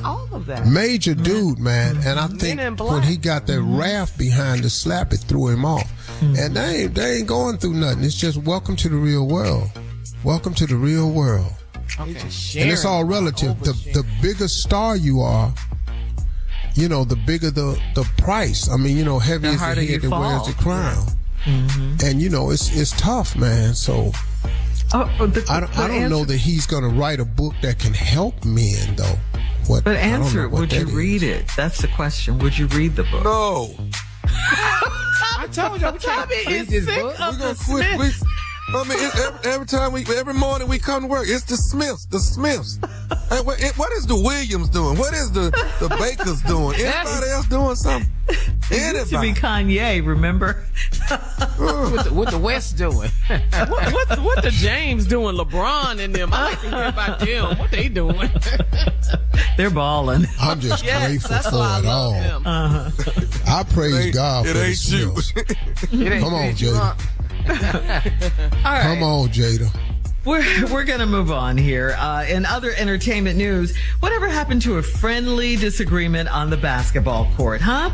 Speaker 8: all of that.
Speaker 7: Major dude, man, and I think when he got that wrath behind the slap, it threw him off. And they ain't going through nothing. It's just welcome to the real world. Welcome to the real world.
Speaker 8: Okay.
Speaker 7: And it's all relative. The bigger star you are, the bigger the price. I mean, heavy is the head that wears the crown. And it's tough, man. So I don't know that he's going to write a book that can help men, though.
Speaker 1: But answer it. Would you read it? That's the question. Would you read the book?
Speaker 5: No.
Speaker 8: I told you, Tommy is sick of the Smiths.
Speaker 5: I mean, every morning we come to work, it's the Smiths. Hey, what is the Williams doing? What is the Bakers doing? Anybody else doing something?
Speaker 1: It used to be Kanye, remember?
Speaker 4: What the West doing?
Speaker 8: what the James doing? LeBron and them. I like to hear about them. What they doing?
Speaker 1: They're balling.
Speaker 7: I'm just grateful for it all. I praise God for the Smiths. Come on, Jada.
Speaker 1: All right.
Speaker 7: Come on, Jada.
Speaker 1: We're going to move on here. In other entertainment news, whatever happened to a friendly disagreement on the basketball court, huh?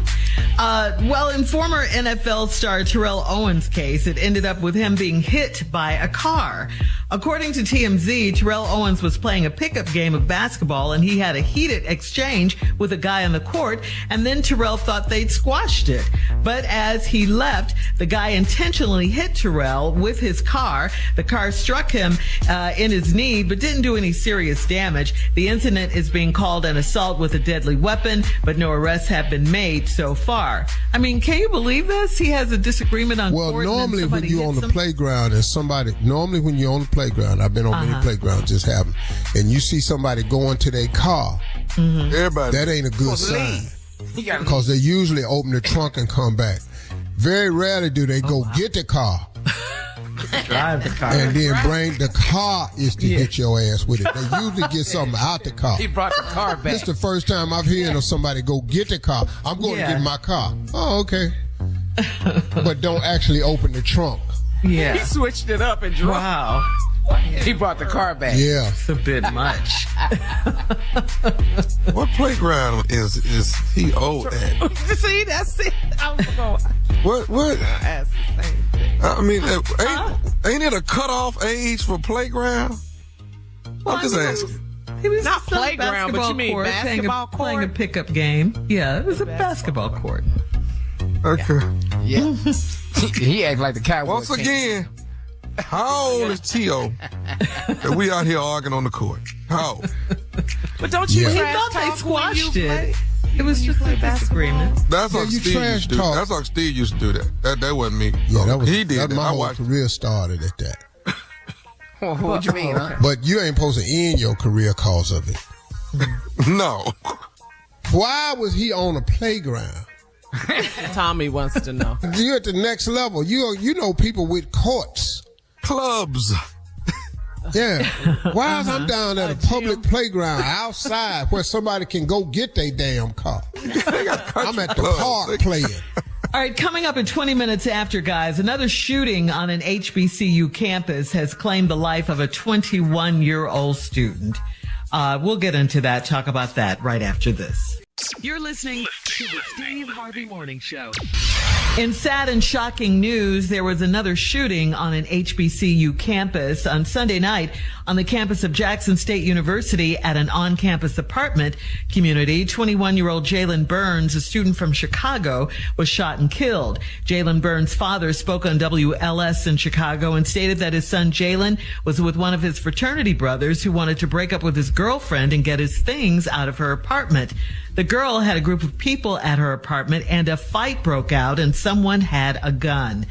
Speaker 1: Well, in former NFL star Terrell Owens' case, it ended up with him being hit by a car. According to TMZ, Terrell Owens was playing a pickup game of basketball and he had a heated exchange with a guy on the court, and then Terrell thought they'd squashed it. But as he left, the guy intentionally hit Terrell with his car. The car struck him in his knee, but didn't do any serious damage. The incident is being called an assault with a deadly weapon, but no arrests have been made so far. I mean, can you believe this? He has a disagreement on court.
Speaker 7: Well, normally when you're on the playground and when you're on the playground, I've been on many playgrounds, just happen, and you see somebody going to their car, that ain't a good sign. Because they usually open the trunk and come back. Very rarely do they go get the car.
Speaker 1: Drive the car.
Speaker 7: And then bring the car is to hit your ass with it. They usually get something out the car.
Speaker 4: He brought the car back.
Speaker 7: This is the first time I've heard of somebody go get the car. I'm going to get my car. Oh, okay. But don't actually open the trunk.
Speaker 1: Yeah.
Speaker 8: He switched it up and drove.
Speaker 1: Wow.
Speaker 4: He brought the car back.
Speaker 7: Yeah.
Speaker 1: It's a bit much.
Speaker 5: What playground is T.O. at?
Speaker 8: See, that's it. I was going
Speaker 5: What?
Speaker 8: to ask the same thing.
Speaker 5: I mean, ain't it a cutoff age for playground? I'm just asking.
Speaker 1: He was
Speaker 8: Not
Speaker 1: on a
Speaker 8: playground, but you mean
Speaker 1: court,
Speaker 8: basketball
Speaker 1: playing a
Speaker 8: court?
Speaker 1: pickup game. Yeah, it was a basketball court.
Speaker 5: Okay.
Speaker 4: Yeah. He act like the Cowboys.
Speaker 5: Once again, how old is T.O. that we out here arguing on the court? How old?
Speaker 8: But don't you
Speaker 1: He
Speaker 8: trash
Speaker 1: thought they
Speaker 8: talk when
Speaker 1: squashed
Speaker 8: you
Speaker 1: it.
Speaker 8: play?
Speaker 1: It was just a disagreement.
Speaker 5: That's
Speaker 7: Yeah,
Speaker 5: like
Speaker 7: you
Speaker 5: Steve
Speaker 7: trash
Speaker 5: used to do.
Speaker 7: talk.
Speaker 5: That's like Steve used to do that. That wasn't me.
Speaker 7: Yeah, that was,
Speaker 5: he did that.
Speaker 7: My
Speaker 5: I
Speaker 7: whole
Speaker 5: watched.
Speaker 7: career started at that.
Speaker 4: What you mean, huh?
Speaker 7: But you ain't supposed to end your career cause of it.
Speaker 5: No.
Speaker 7: Why was he on a playground?
Speaker 8: Tommy wants to know.
Speaker 7: You're at the next level. You know people with courts.
Speaker 5: Clubs.
Speaker 7: Yeah. Why is I'm down at a public playground outside where somebody can go get their damn car? I'm at the park playing.
Speaker 1: All right, coming up in 20 minutes after, guys, another shooting on an HBCU campus has claimed the life of a 21-year-old student. We'll get into that, talk about that right after this. You're listening to the Steve Harvey Morning Show. In sad and shocking news, there was another shooting on an HBCU campus on Sunday night on the campus of Jackson State University at an on-campus apartment community. 21-year-old Jalen Burns, a student from Chicago, was shot and killed. Jalen Burns' father spoke on WLS in Chicago and stated that his son Jalen was with one of his fraternity brothers who wanted to break up with his girlfriend and get his things out of her apartment. The girl had a group of people at her apartment and a fight broke out and someone had a gun.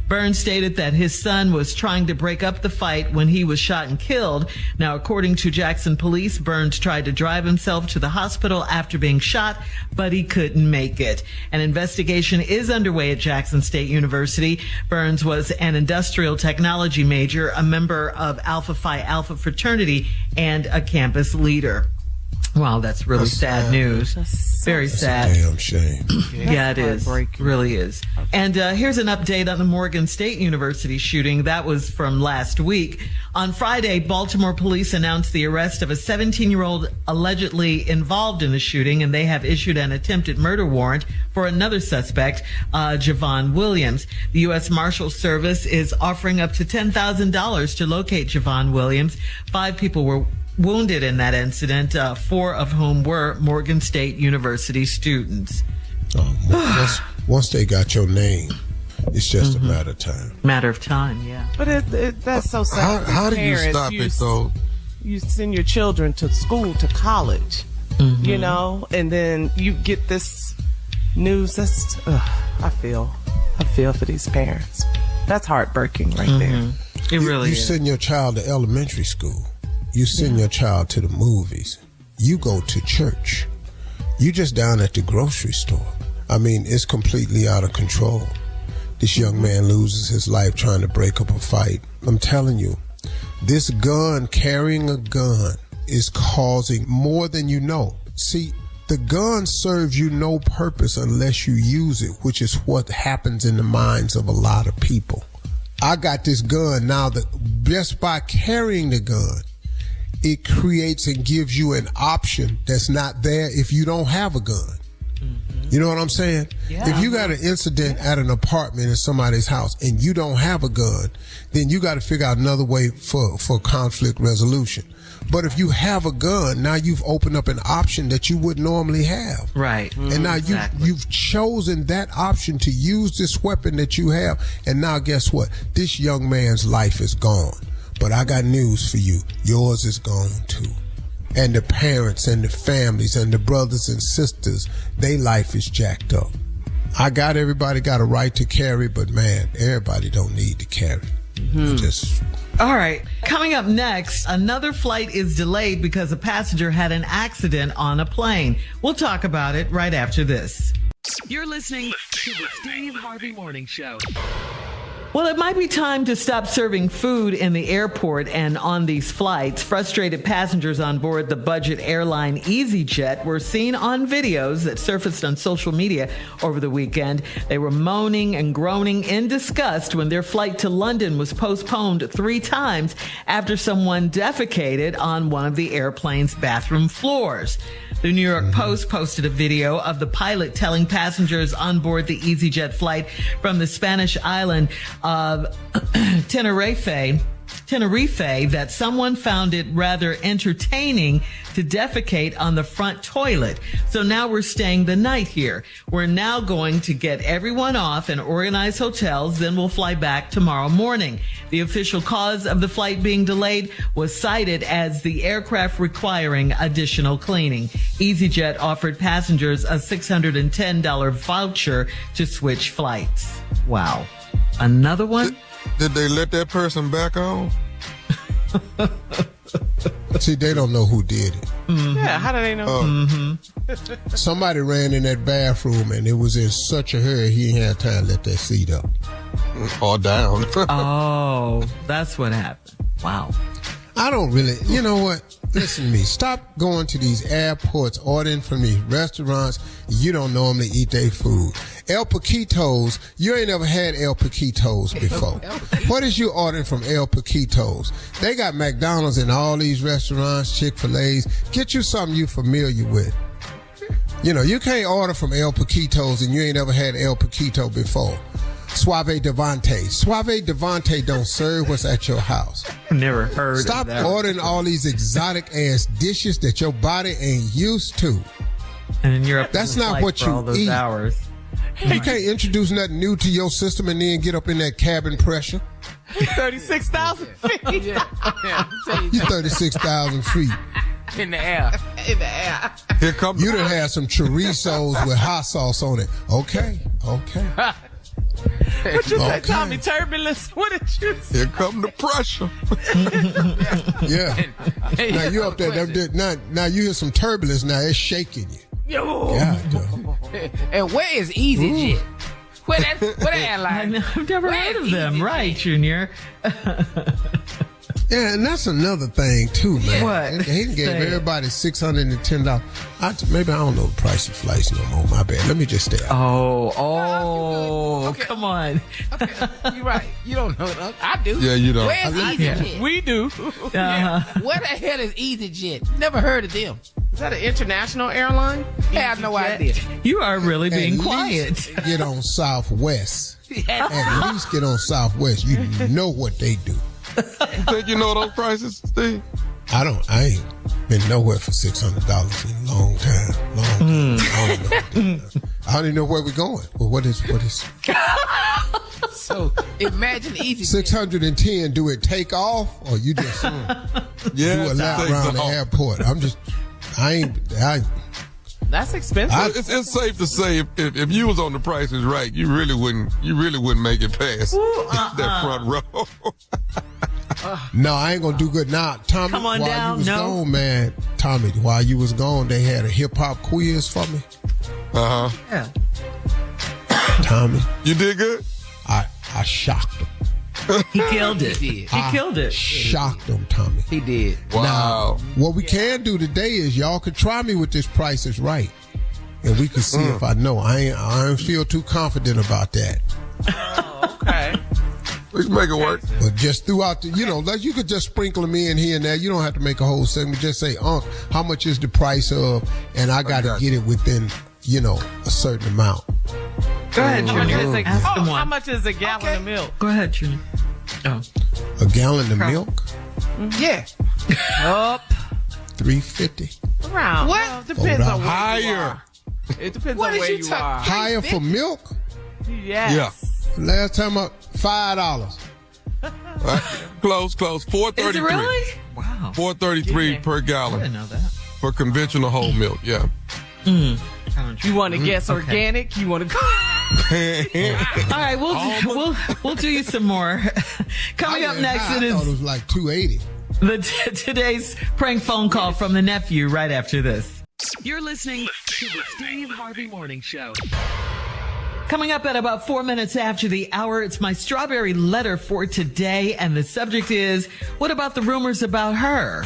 Speaker 1: Burns stated that his son was trying to break up the fight when he was shot and killed. Now, according to Jackson police, Burns tried to drive himself to the hospital after being shot, but he couldn't make it. An investigation is underway at Jackson State University. Burns was an industrial technology major, a member of Alpha Phi Alpha fraternity, and a campus leader. Wow, that's really sad news. Very sad.
Speaker 7: Damn shame.
Speaker 1: Yeah, it is. Really is. And here's an update on the Morgan State University shooting. That was from last week. On Friday, Baltimore police announced the arrest of a 17-year-old allegedly involved in the shooting, and they have issued an attempted murder warrant for another suspect, Javon Williams. The U.S. Marshals Service is offering up to $10,000 to locate Javon Williams. 5 people were wounded in that incident, 4 of whom were Morgan State University students.
Speaker 7: Once they got your name, it's just a matter of time.
Speaker 1: Matter of time, yeah.
Speaker 8: But that's so sad.
Speaker 5: How do you
Speaker 8: Parents,
Speaker 5: stop it, though?
Speaker 8: You send your children to school, to college, you know, and then you get this news. That's, I feel for these parents. That's heartbreaking right there.
Speaker 1: It really
Speaker 7: You
Speaker 1: is.
Speaker 7: send your child to elementary school. You send your child to the movies. You go to church. You just down at the grocery store. I mean, it's completely out of control. This young man loses his life trying to break up a fight. I'm telling you, this gun, carrying a gun, is causing more than you know. See, the gun serves you no purpose unless you use it, which is what happens in the minds of a lot of people. I got this gun now that just by carrying the gun, it creates and gives you an option that's not there if you don't have a gun. You know what I'm saying?
Speaker 1: Yeah.
Speaker 7: If you got an incident at an apartment in somebody's house and you don't have a gun, then you got to figure out another way for conflict resolution. But if you have a gun, now you've opened up an option that you would normally have.
Speaker 1: Right.
Speaker 7: And now you've chosen that option to use this weapon that you have. And now guess what? This young man's life is gone. But I got news for you. Yours is gone too. And the parents and the families and the brothers and sisters, their life is jacked up. I got everybody got a right to carry, but man, everybody don't need to carry.
Speaker 1: All right. Coming up next, another flight is delayed because a passenger had an accident on a plane. We'll talk about it right after this. You're listening to the Steve Harvey Morning Show. Well, it might be time to stop serving food in the airport and on these flights. Frustrated passengers on board the budget airline EasyJet were seen on videos that surfaced on social media over the weekend. They were moaning and groaning in disgust when their flight to London was postponed 3 times after someone defecated on one of the airplane's bathroom floors. The New York Post posted a video of the pilot telling passengers on board the EasyJet flight from the Spanish island of Tenerife that someone found it rather entertaining to defecate on the front toilet. So now we're staying the night here. We're now going to get everyone off and organize hotels. Then we'll fly back tomorrow morning. The official cause of the flight being delayed was cited as the aircraft requiring additional cleaning. EasyJet offered passengers a $610 voucher to switch flights. Wow. Another one?
Speaker 5: Did they let that person back on?
Speaker 7: See, they don't know who did it.
Speaker 8: Yeah, how do they know?
Speaker 7: Somebody ran in that bathroom and it was in such a hurry he didn't have time to let that seat up.
Speaker 5: Or down.
Speaker 1: Oh, that's what happened. Wow.
Speaker 7: I don't really, you know what? Listen to me. Stop going to these airports, ordering from these restaurants. You don't normally eat their food. El Paquitos, you ain't never had El Paquitos before. What is you ordering from El Paquitos? They got McDonald's in all these restaurants, Chick-fil-A's. Get you something you familiar with. You know, you can't order from El Paquitos and you ain't never had El Paquito before. Suave Devante don't serve what's at your house.
Speaker 1: Never heard
Speaker 7: Stop
Speaker 1: of that.
Speaker 7: ordering all these exotic ass dishes that your body ain't used to.
Speaker 1: And you're up
Speaker 7: That's
Speaker 1: in the
Speaker 7: not
Speaker 1: flight
Speaker 7: what
Speaker 1: for
Speaker 7: you
Speaker 1: all those
Speaker 7: eat.
Speaker 1: hours.
Speaker 7: You can't introduce nothing new to your system and then get up in that cabin pressure.
Speaker 8: 36,000 feet.
Speaker 7: You 36,000 feet.
Speaker 4: In the air.
Speaker 5: Here comes
Speaker 7: You done had some chorizos with hot sauce on it. Okay.
Speaker 8: What you say,
Speaker 7: Okay.
Speaker 8: Tommy? Turbulence? What did you say?
Speaker 5: Here come the pressure.
Speaker 7: Yeah. Now you up there. Now you hear some turbulence. Now it's shaking you. God, dog.
Speaker 4: And where is EasyJet? Where that airline?
Speaker 1: I've never heard of them. Right, Junior?
Speaker 7: Yeah, and that's another thing too, man.
Speaker 1: What?
Speaker 7: He gave
Speaker 1: Say it.
Speaker 7: everybody $610. Maybe I don't know the price of flights no more. My bad. Let me just stay out.
Speaker 1: Oh,
Speaker 4: Okay.
Speaker 1: come on.
Speaker 4: You're right. You don't know. I do.
Speaker 5: Yeah, you don't.
Speaker 4: Where's EasyJet?
Speaker 8: We do.
Speaker 4: Where the hell is EasyJet? Never heard of them.
Speaker 8: Is that an international airline?
Speaker 4: I have no idea.
Speaker 1: You are really being
Speaker 7: At
Speaker 1: quiet.
Speaker 7: least get on Southwest. At least get on Southwest. You know what they do.
Speaker 5: You think you know those prices, Steve?
Speaker 7: I ain't been nowhere for $600 in a long time. I don't even know where we're going. Well, what is
Speaker 4: So imagine EasyJet.
Speaker 7: 610? Do it take off or you just do
Speaker 5: Yeah,
Speaker 7: a lap
Speaker 5: takes
Speaker 7: around the
Speaker 5: off.
Speaker 7: airport?
Speaker 8: That's expensive.
Speaker 5: It's safe to say if you was on The Price is Right, you really wouldn't make it past that front row.
Speaker 7: No, I ain't gonna do good. Now, Tommy,
Speaker 1: Come on
Speaker 7: while
Speaker 1: down,
Speaker 7: you was
Speaker 1: no.
Speaker 7: gone, man, Tommy, while you was gone, they had a hip hop quiz for me.
Speaker 1: Yeah.
Speaker 7: Tommy,
Speaker 5: You did good.
Speaker 7: I shocked him.
Speaker 1: He killed it.
Speaker 4: He did.
Speaker 1: He killed it.
Speaker 7: Shocked him, Tommy.
Speaker 4: He did.
Speaker 5: Wow.
Speaker 7: What we can do today is y'all could try me with this Price is Right, and we can see if I know. I don't feel too confident about that.
Speaker 8: Okay.
Speaker 5: We can make it work.
Speaker 7: But just throughout the, you could just sprinkle them in here and there. You don't have to make a whole segment. Just say, how much is the price of, and I got to get it within, a certain amount.
Speaker 1: Go ahead, Junior. Ask him
Speaker 8: How
Speaker 1: one.
Speaker 8: much is a gallon of milk?
Speaker 1: Go ahead, Junior. Oh.
Speaker 7: A gallon of milk,
Speaker 4: Yeah.
Speaker 8: Up.
Speaker 7: $3.50.
Speaker 8: Around.
Speaker 4: What?
Speaker 8: Well, depends on where
Speaker 5: Higher.
Speaker 8: you are. It depends
Speaker 4: What
Speaker 8: on
Speaker 4: is
Speaker 8: where
Speaker 4: you
Speaker 8: you
Speaker 4: talking-
Speaker 8: are.
Speaker 7: Higher for milk?
Speaker 8: Yes.
Speaker 5: Yeah.
Speaker 7: Last time up, $5.
Speaker 5: Right. Close. 433.
Speaker 1: Is it really? Wow.
Speaker 5: 433 per
Speaker 1: I didn't
Speaker 5: gallon
Speaker 1: know that.
Speaker 5: for conventional whole milk. Yeah.
Speaker 8: You want to guess organic? You want to?
Speaker 1: All right, we'll do you some more. Coming up next,
Speaker 7: I
Speaker 1: it
Speaker 7: thought it
Speaker 1: is
Speaker 7: was like $2.80.
Speaker 1: today's prank phone call from the nephew right after this. You're listening to the Steve Harvey Morning Show. Coming up at about 4 minutes after the hour, it's my strawberry letter for today. And the subject is, what about the rumors about her?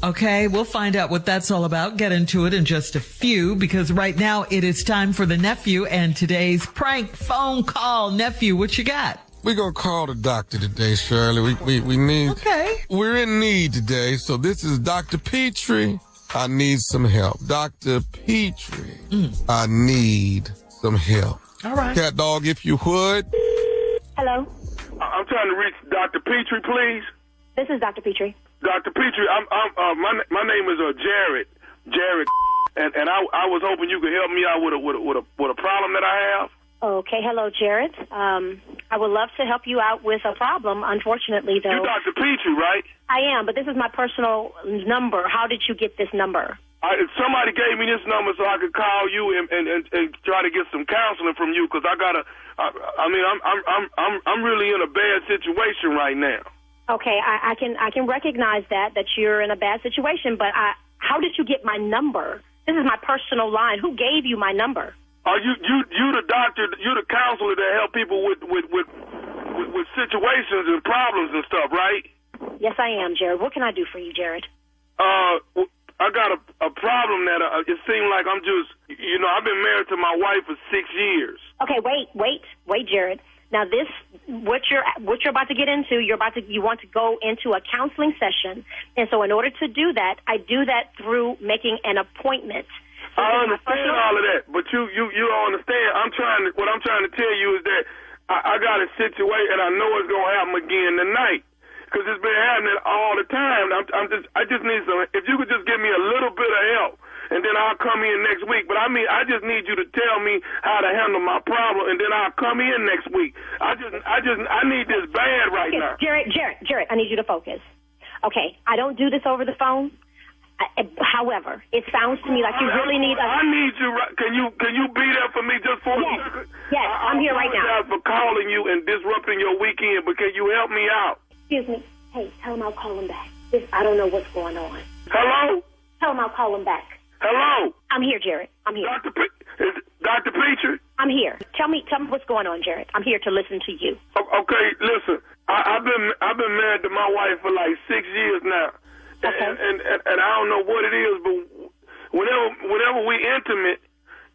Speaker 1: Okay, we'll find out what that's all about. Get into it in just a few, because right now it is time for the nephew and today's prank phone call. Nephew, what you got?
Speaker 5: We're going to call the doctor today, Shirley. We need...
Speaker 1: Okay.
Speaker 5: We're in need today, so this is Dr. Petrie. I need some help. Dr. Petrie, I need some help.
Speaker 1: All right.
Speaker 5: Cat dog, if you would.
Speaker 6: Hello,
Speaker 9: I'm trying to reach Dr. Petrie, please.
Speaker 6: this is Dr. Petrie.
Speaker 9: Dr. Petrie, my name is Jared, and I was hoping you could help me out with a problem that I have.
Speaker 6: Okay, hello, Jared. I would love to help you out with a problem. Unfortunately, though,
Speaker 9: You're Dr. Petrie, right?
Speaker 6: I am, but this is my personal number. How did you get this number?
Speaker 9: Somebody gave me this number so I could call you and try to get some counseling from you, because I'm really in a bad situation right now.
Speaker 6: Okay, I can recognize that you're in a bad situation, but how did you get my number? This is my personal line. Who gave you my number?
Speaker 9: You the doctor, you the counselor that help people with situations and problems and stuff, right?
Speaker 6: Yes, I am, Jared. What can I do for you, Jared?
Speaker 9: I got a problem that it seems like I'm just, I've been married to my wife for 6 years.
Speaker 6: Okay, wait, Jared. Now, what you're about to get into, you want to go into a counseling session, and so in order to do that, I do that through making an appointment.
Speaker 9: I understand all of that, but you don't understand. What I'm trying to tell you is that I got a situation, and I know it's gonna happen again tonight, because it's been happening all the time. I just need some. If you could just give me a little bit of help, and then I'll come in next week. But I just need you to tell me how to handle my problem, and then I'll come in next week. I need this bad right now.
Speaker 6: Jared, I need you to focus. Okay, I don't do this over the phone. However, it sounds to me like you really need.
Speaker 9: I need you. Can you be there for me just for a second?
Speaker 6: Yes, I'm here right now.
Speaker 9: I apologize for calling you and disrupting your weekend, but can you help me out?
Speaker 6: Excuse me. Hey, tell him I'll call him back. I don't know what's going on.
Speaker 9: Hello?
Speaker 6: Tell him I'll call him back.
Speaker 9: Hello?
Speaker 6: I'm here, Jared. I'm here.
Speaker 9: Dr. Petrie?
Speaker 6: I'm here. Tell me what's going on, Jared. I'm here to listen to you.
Speaker 9: Okay, listen. I've been married to my wife for like 6 years now.
Speaker 6: Okay.
Speaker 9: And I don't know what it is, but whenever we intimate,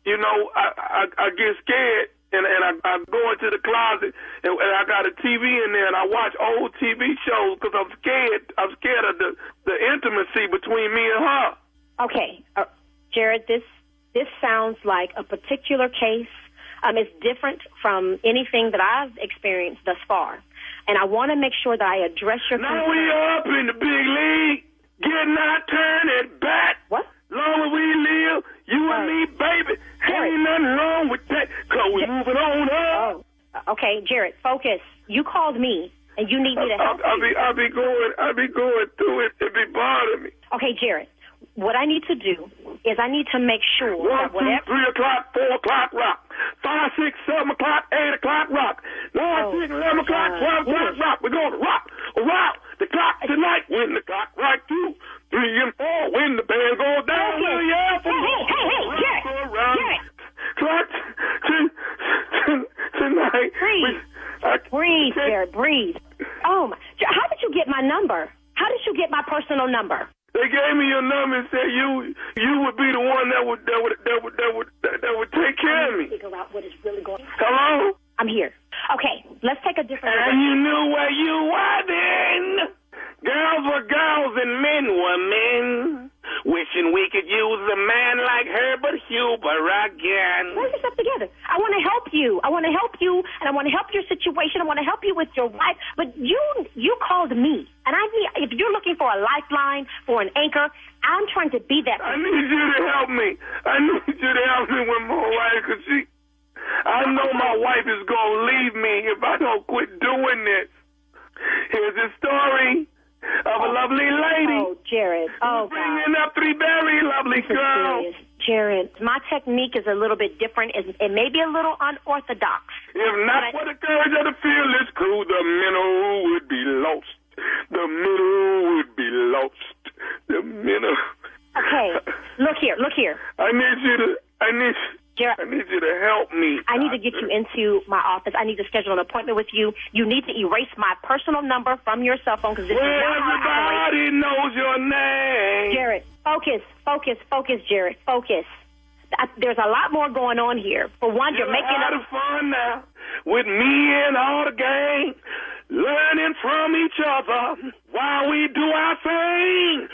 Speaker 9: I get scared, and I go into the closet, and I got a TV in there, and I watch old TV shows because I'm scared. I'm scared of the intimacy between me and her.
Speaker 6: Okay, Jared, this sounds like a particular case. It's different from anything that I've experienced thus far, and I want to make sure that I address your concern.
Speaker 9: Now we up in the big league. Get not turn it back.
Speaker 6: What?
Speaker 9: Long as we live, you and me, baby. Ain't nothing wrong with that, because we're moving on up.
Speaker 6: Oh, okay, Jared, focus. You called me, and you need me to help you.
Speaker 9: I'll be going through it. It be bothering me.
Speaker 6: Okay, Jared, what I need to do is I need to make sure
Speaker 9: 1,
Speaker 6: that
Speaker 9: 2,
Speaker 6: whatever...
Speaker 9: 3 o'clock, 4 o'clock, rock. 5, 6, 7 o'clock, 8 o'clock, rock. 9, 10, 11 o'clock, 12 o'clock, rock. We're going to rock. The clock tonight, when the clock right 2, 3, and 4, when the band goes down.
Speaker 6: Hey, Jared.
Speaker 9: Clock tonight.
Speaker 6: Breathe, Jared, breathe. Oh, my. How did you get my number? How did you get my personal number?
Speaker 9: They gave me your number and said you would be the one that would take care of me.
Speaker 6: Figure out what is really going on.
Speaker 9: Hello?
Speaker 6: I'm here. Okay, let's take a different.
Speaker 9: And you knew where you were then. Girls were girls and men were men. Wishing we could use a man like Herbert Huber again.
Speaker 6: Pull yourself together. I want to help you. And I want to help your situation. I want to help you with your wife. But you called me, and if you're looking for a lifeline, for an anchor, I'm trying to be that.
Speaker 9: I need you to help me. I need you to help me with my wife, because I know my wife is going to leave me if I don't quit doing this. Here's the story of a lovely lady.
Speaker 6: Oh, Jared. Oh,
Speaker 9: bringing up 3 very lovely girls.
Speaker 6: Jared, my technique is a little bit different. It may be a little unorthodox.
Speaker 9: If not for the courage of the fearless crew, the minnow would be lost. The minnow would be lost. The minnow.
Speaker 6: Okay, look here.
Speaker 9: I need
Speaker 6: Jared,
Speaker 9: I need you to help me.
Speaker 6: I need to get you into my office. I need to schedule an appointment with you. You need to erase my personal number from your cell phone because this is not how I operate.
Speaker 9: Everybody knows your name.
Speaker 6: Jared, focus, Jared, focus. There's a lot more going on here. For one, you're making
Speaker 9: up fun now with me and all the gang, learning from each other while we do our thing.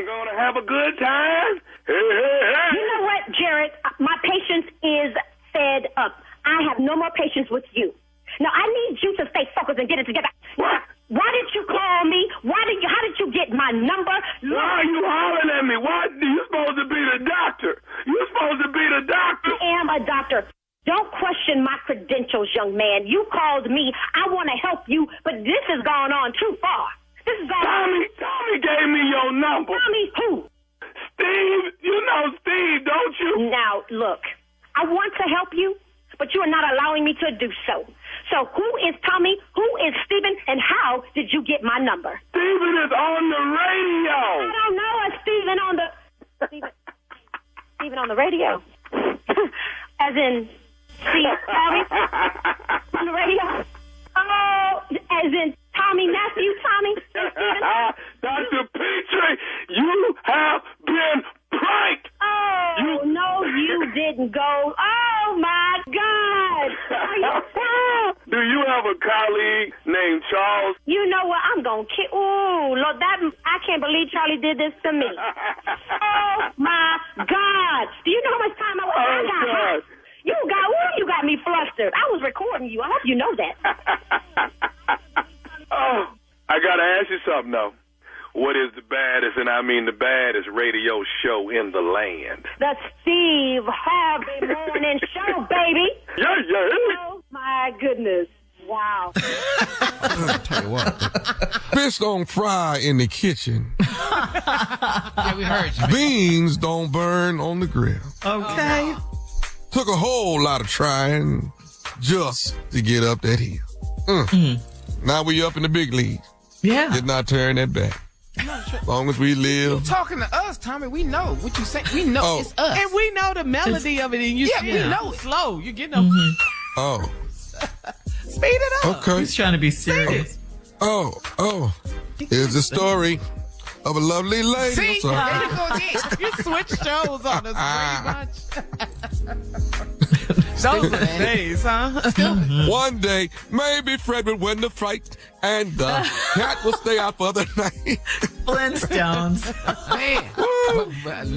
Speaker 9: Gonna have a good time. Hey, hey, hey.
Speaker 6: You know what, Jared? My patience is fed up. I have no more patience with you. Now, I need you to stay focused and get it together.
Speaker 9: What?
Speaker 6: Why did you call me? How did you get my number?
Speaker 9: Look. Why are you hollering at me? Why? You're supposed to be the doctor. You're supposed to be the doctor.
Speaker 6: I am a doctor. Don't question my credentials, young man. You called me. I want to help you, but this has gone on too far. This is
Speaker 9: Tommy gave me your number.
Speaker 6: Tommy who?
Speaker 9: Steve. You know Steve, don't you?
Speaker 6: Now, look, I want to help you, but you are not allowing me to do so. So who is Tommy? Who is Steven? And how did you get my number?
Speaker 9: Steven is on the radio.
Speaker 6: I don't know a Steven on the... Steven on the radio? As in... Steve Harvey on the radio? Oh, as in Tommy Matthew, Tommy?
Speaker 9: Dr. Petrie, you have been pranked.
Speaker 6: Oh, no, you didn't go. Oh, my God.
Speaker 9: Do you have a colleague named Charles?
Speaker 6: You know what? I'm going to kill. Ooh, Lord, I can't believe Charlie did this to me. Oh, my God. Do you know how much time I was? You got me flustered. I was recording you. I hope you know that.
Speaker 9: Oh, I got to ask you something, though. What is the baddest, and I mean the baddest radio show in the land?
Speaker 6: The Steve Harvey Morning Show, baby.
Speaker 9: Yeah.
Speaker 6: Oh, my goodness. Wow.
Speaker 5: I'll tell you what. Fish don't fry in the kitchen.
Speaker 4: Yeah, we heard you.
Speaker 5: Beans don't burn on the grill.
Speaker 1: Okay.
Speaker 5: Took a whole lot of trying just to get up that hill. Now we up in the big leagues.
Speaker 1: Yeah.
Speaker 5: Did not turn that back. As long as we live.
Speaker 4: You talking to us, Tommy. We know what you say. We know it's us.
Speaker 8: And we know the melody of it. And you
Speaker 4: we know it.
Speaker 8: Slow. You're getting them.
Speaker 5: Oh.
Speaker 8: Speed it up.
Speaker 5: Okay.
Speaker 1: He's trying to be serious.
Speaker 5: Oh. Here's the story of a lovely lady.
Speaker 4: See? There you go again.
Speaker 8: You switched shows on us pretty much. Those are the days, huh?
Speaker 5: One day, maybe Fred would win the fight, and the cat will stay out for the night.
Speaker 1: Flintstones.
Speaker 4: Man.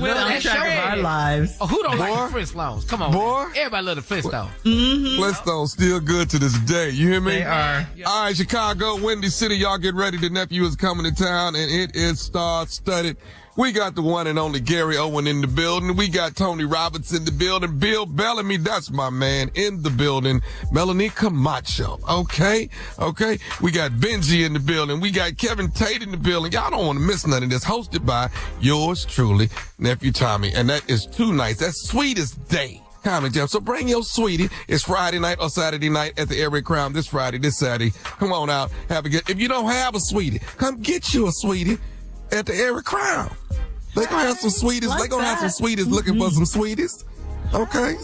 Speaker 1: We're on track of our lives.
Speaker 4: Oh, who don't like the Flintstones? Come on,
Speaker 5: boy.
Speaker 4: Man. Everybody love the Flintstones.
Speaker 5: Flintstones still good to this day. You hear me?
Speaker 1: They are.
Speaker 5: All right, Chicago, Windy City, y'all get ready. The nephew is coming to town, and it is star-studded. We got the one and only Gary Owen in the building. We got Tony Roberts in the building. Bill Bellamy, that's my man, in the building. Melanie Camacho, okay? We got Benji in the building. We got Kevin Tate in the building. Y'all don't want to miss none of this. Hosted by yours truly, Nephew Tommy. And that is 2 nights. That's Sweetest Day. Comedy Jam. So bring your sweetie. It's Friday night or Saturday night at the Everett Crown this Friday, this Saturday. Come on out. Have a good. If you don't have a sweetie, come get you a sweetie at the Everett Crown. They gonna have some sweeties. They gonna have some sweeties looking for some sweeties. Okay.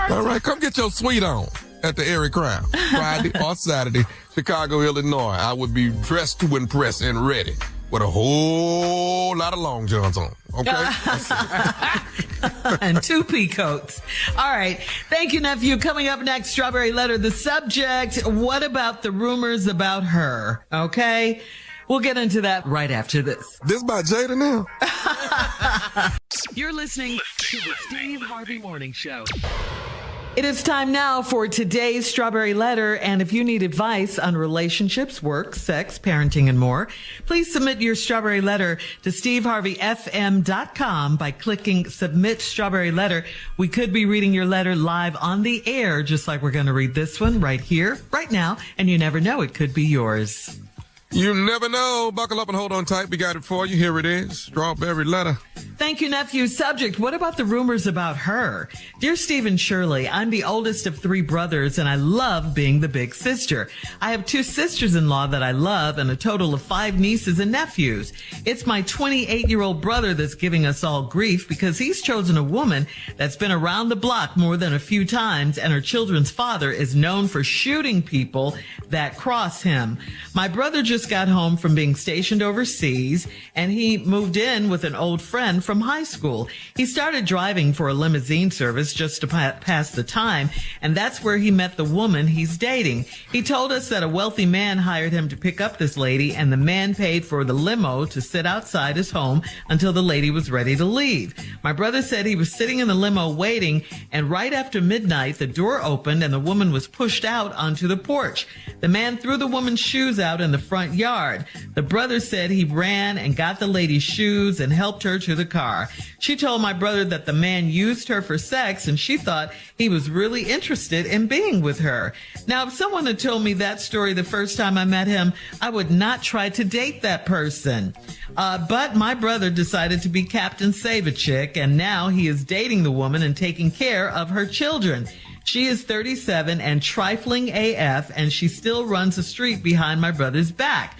Speaker 5: All right. Come get your sweet on at the Everett Crown Friday or Saturday, Chicago, Illinois. I would be dressed to impress and ready with a whole lot of long johns on. Okay.
Speaker 1: And 2 pea coats. All right. Thank you, nephew. Coming up next, Strawberry Letter. The subject, what about the rumors about her? Okay. We'll get into that right after this.
Speaker 5: This by Jada now.
Speaker 1: You're listening to the Steve Harvey Morning Show. It is time now for today's Strawberry Letter. And if you need advice on relationships, work, sex, parenting, and more, please submit your Strawberry Letter to steveharveyfm.com by clicking Submit Strawberry Letter. We could be reading your letter live on the air, just like we're going to read this one right here, right now. And you never know, it could be yours.
Speaker 5: You never know. Buckle up and hold on tight. We got it for you. Here it is. Strawberry Letter.
Speaker 1: Thank you, nephew. Subject, what about the rumors about her? Dear Stephen Shirley, I'm the oldest of 3 brothers, and I love being the big sister. I have 2 sisters-in-law that I love and a total of 5 nieces and nephews. It's my 28-year-old brother that's giving us all grief because he's chosen a woman that's been around the block more than a few times, and her children's father is known for shooting people that cross him. My brother just got home from being stationed overseas, and he moved in with an old friend from high school. He started driving for a limousine service just to pass the time, and that's where he met the woman he's dating. He told us that a wealthy man hired him to pick up this lady, and the man paid for the limo to sit outside his home until the lady was ready to leave. My brother said he was sitting in the limo waiting, and right after midnight, the door opened and the woman was pushed out onto the porch. The man threw the woman's shoes out in the front yard. The brother said he ran and got the lady's shoes and helped her to the car. She told my brother that the man used her for sex, and she thought he was really interested in being with her. Now, if someone had told me that story the first time I met him, I would not try to date that person. But my brother decided to be Captain Save-A-Chick, and now he is dating the woman and taking care of her children. She is 37 and trifling AF, and she still runs the street behind my brother's back.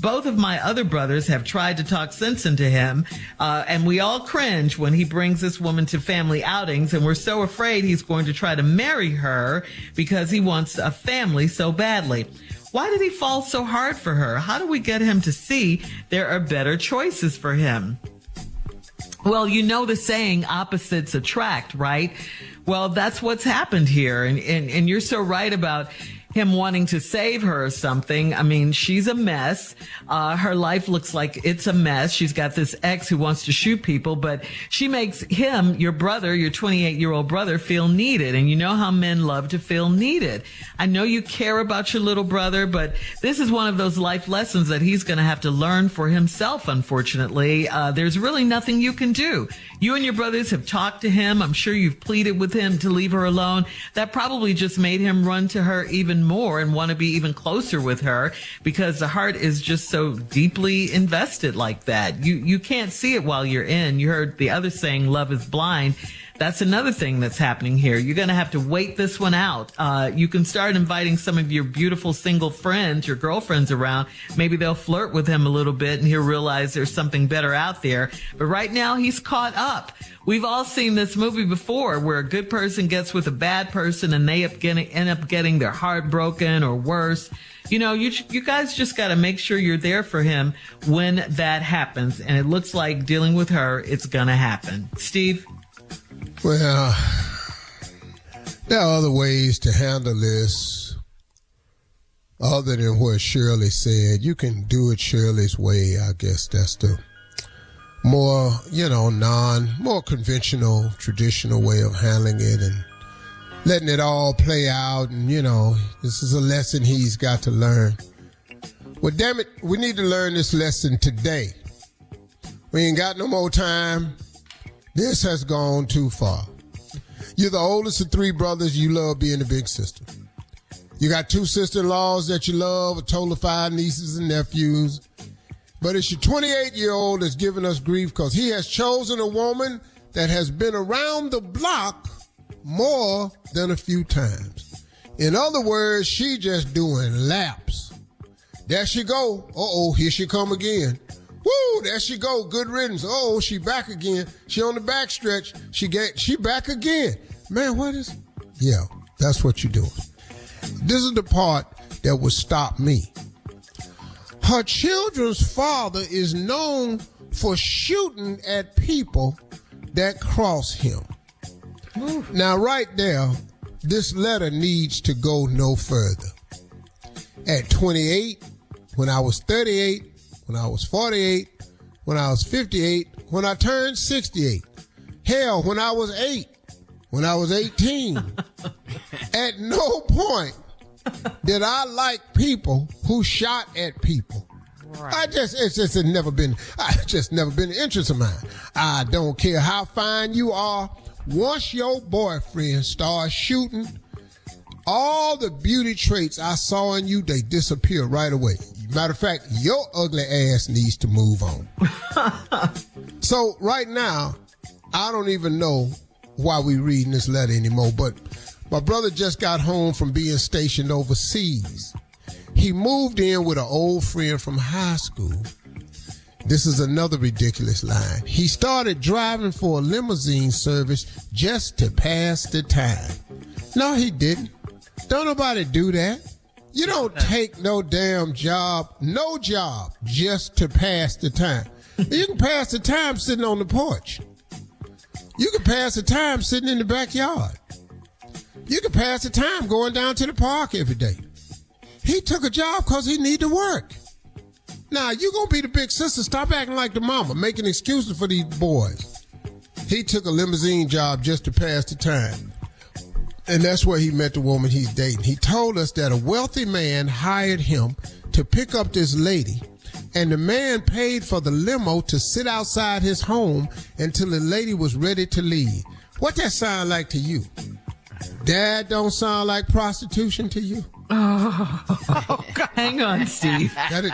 Speaker 1: Both of my other brothers have tried to talk sense into him, and we all cringe when he brings this woman to family outings, and we're so afraid he's going to try to marry her because he wants a family so badly. Why did he fall so hard for her? How do we get him to see there are better choices for him? Well, you know the saying, opposites attract, right? Well, that's what's happened here. And you're so right about him wanting to save her or something. I mean, she's a mess. Her life looks like it's a mess. She's got this ex who wants to shoot people, but she makes him, your brother, your 28-year-old brother, feel needed. And you know how men love to feel needed. I know you care about your little brother, but this is one of those life lessons that he's going to have to learn for himself, unfortunately. There's really nothing you can do. You and your brothers have talked to him. I'm sure you've pleaded with him to leave her alone. That probably just made him run to her even more and want to be even closer with her because the heart is just so deeply invested like that. You can't see it while you're in. You heard the other saying, love is blind. That's another thing that's happening here. You're going to have to wait this one out. You can start inviting some of your beautiful single friends, your girlfriends around. Maybe they'll flirt with him a little bit and he'll realize there's something better out there. But right now he's caught up. We've all seen this movie before where a good person gets with a bad person and they end up getting their heart broken or worse. You know, you guys just got to make sure you're there for him when that happens. And it looks like dealing with her, it's going to happen. Steve?
Speaker 7: Well, there are other ways to handle this other than what Shirley said. You can do it Shirley's way. I guess that's the more, more conventional, traditional way of handling it and letting it all play out. And, this is a lesson he's got to learn. Well, damn it, we need to learn this lesson today. We ain't got no more time. This has gone too far. You're the oldest of 3 brothers. You love being the big sister. You got 2 sister-in-laws that you love, a total of 5 nieces and nephews. But it's your 28-year-old that's giving us grief because he has chosen a woman that has been around the block more than a few times. In other words, she just doing laps. There she go. Uh-oh, here she come again. Woo, there she go. Good riddance. Oh, she back again. She on the back stretch. She back again. Man, what is? Yeah, that's what you're doing. This is the part that would stop me. Her children's father is known for shooting at people that cross him. Oof. Now, right there, this letter needs to go no further. At 28, when I was 38, when I was 48, when I was 58, when I turned 68. Hell, when I was 8, when I was 18. At no point did I like people who shot at people. Right. It's just never been an interest of mine. I don't care how fine you are. Once your boyfriend starts shooting, all the beauty traits I saw in you, they disappear right away. Matter of fact, your ugly ass needs to move on. So right now, I don't even know why we reading this letter anymore, but my brother just got home from being stationed overseas. He moved in with an old friend from high school. This is another ridiculous line. He started driving for a limousine service just to pass the time. No, he didn't. Don't nobody do that. You don't take no damn job, just to pass the time. You can pass the time sitting on the porch. You can pass the time sitting in the backyard. You can pass the time going down to the park every day. He took a job because he need to work. Now, you going to be the big sister. Stop acting like the mama, making excuses for these boys. He took a limousine job just to pass the time. And that's where he met the woman he's dating. He told us that a wealthy man hired him to pick up this lady, and the man paid for the limo to sit outside his home until the lady was ready to leave. What that sound like to you? That don't sound like prostitution to you?
Speaker 1: Oh, hang on, Steve. Hang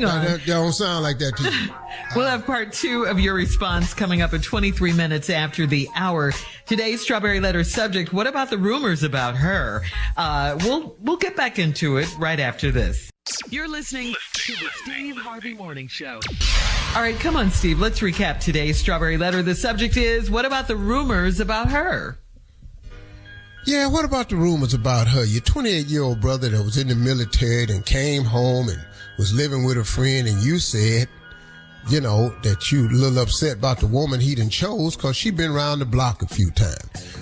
Speaker 1: on.
Speaker 7: That don't sound like that to you.
Speaker 1: We'll have part 2 of your response coming up at 23 minutes after the hour. Today's Strawberry Letter subject, what about the rumors about her? We'll get back into it right after this. You're listening to the Steve Harvey Morning Show. All right, come on, Steve. Let's recap today's Strawberry Letter. The subject is, what about the rumors about her?
Speaker 7: Yeah, what about the rumors about her? Your 28-year-old brother that was in the military and came home and was living with a friend, and you said, you know, that you a little upset about the woman he done chose because she been around the block a few times.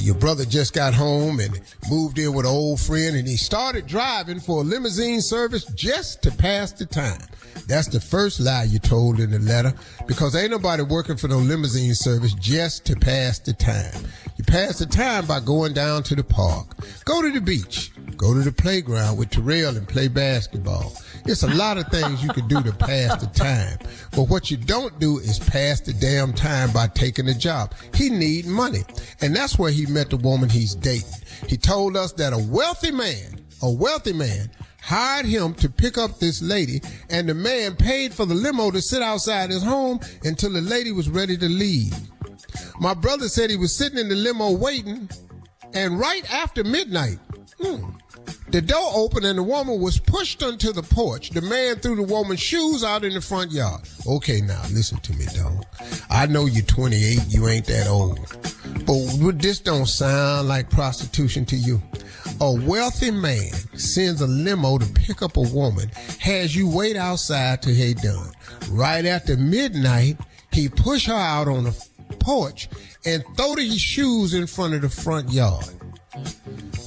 Speaker 7: Your brother just got home and moved in with an old friend, and he started driving for a limousine service just to pass the time. That's the first lie you told in the letter, because ain't nobody working for no limousine service just to pass the time. You pass the time by going down to the park. Go to the beach. Go to the playground with Terrell and play basketball. It's a lot of things you can do to pass the time. But what you don't do is pass the damn time by taking a job. He need money. And that's where he met the woman he's dating. He told us that a wealthy man, hired him to pick up this lady, and the man paid for the limo to sit outside his home until the lady was ready to leave. My brother said he was sitting in the limo waiting, and right after midnight, the door opened and the woman was pushed onto the porch. The man threw the woman's shoes out in the front yard. Okay, now listen to me, dog. I know you're 28, you ain't that old. But this don't sound like prostitution to you. A wealthy man sends a limo to pick up a woman, has you wait outside till he done. Right after midnight, he push her out on the porch and throw these shoes in front of the front yard.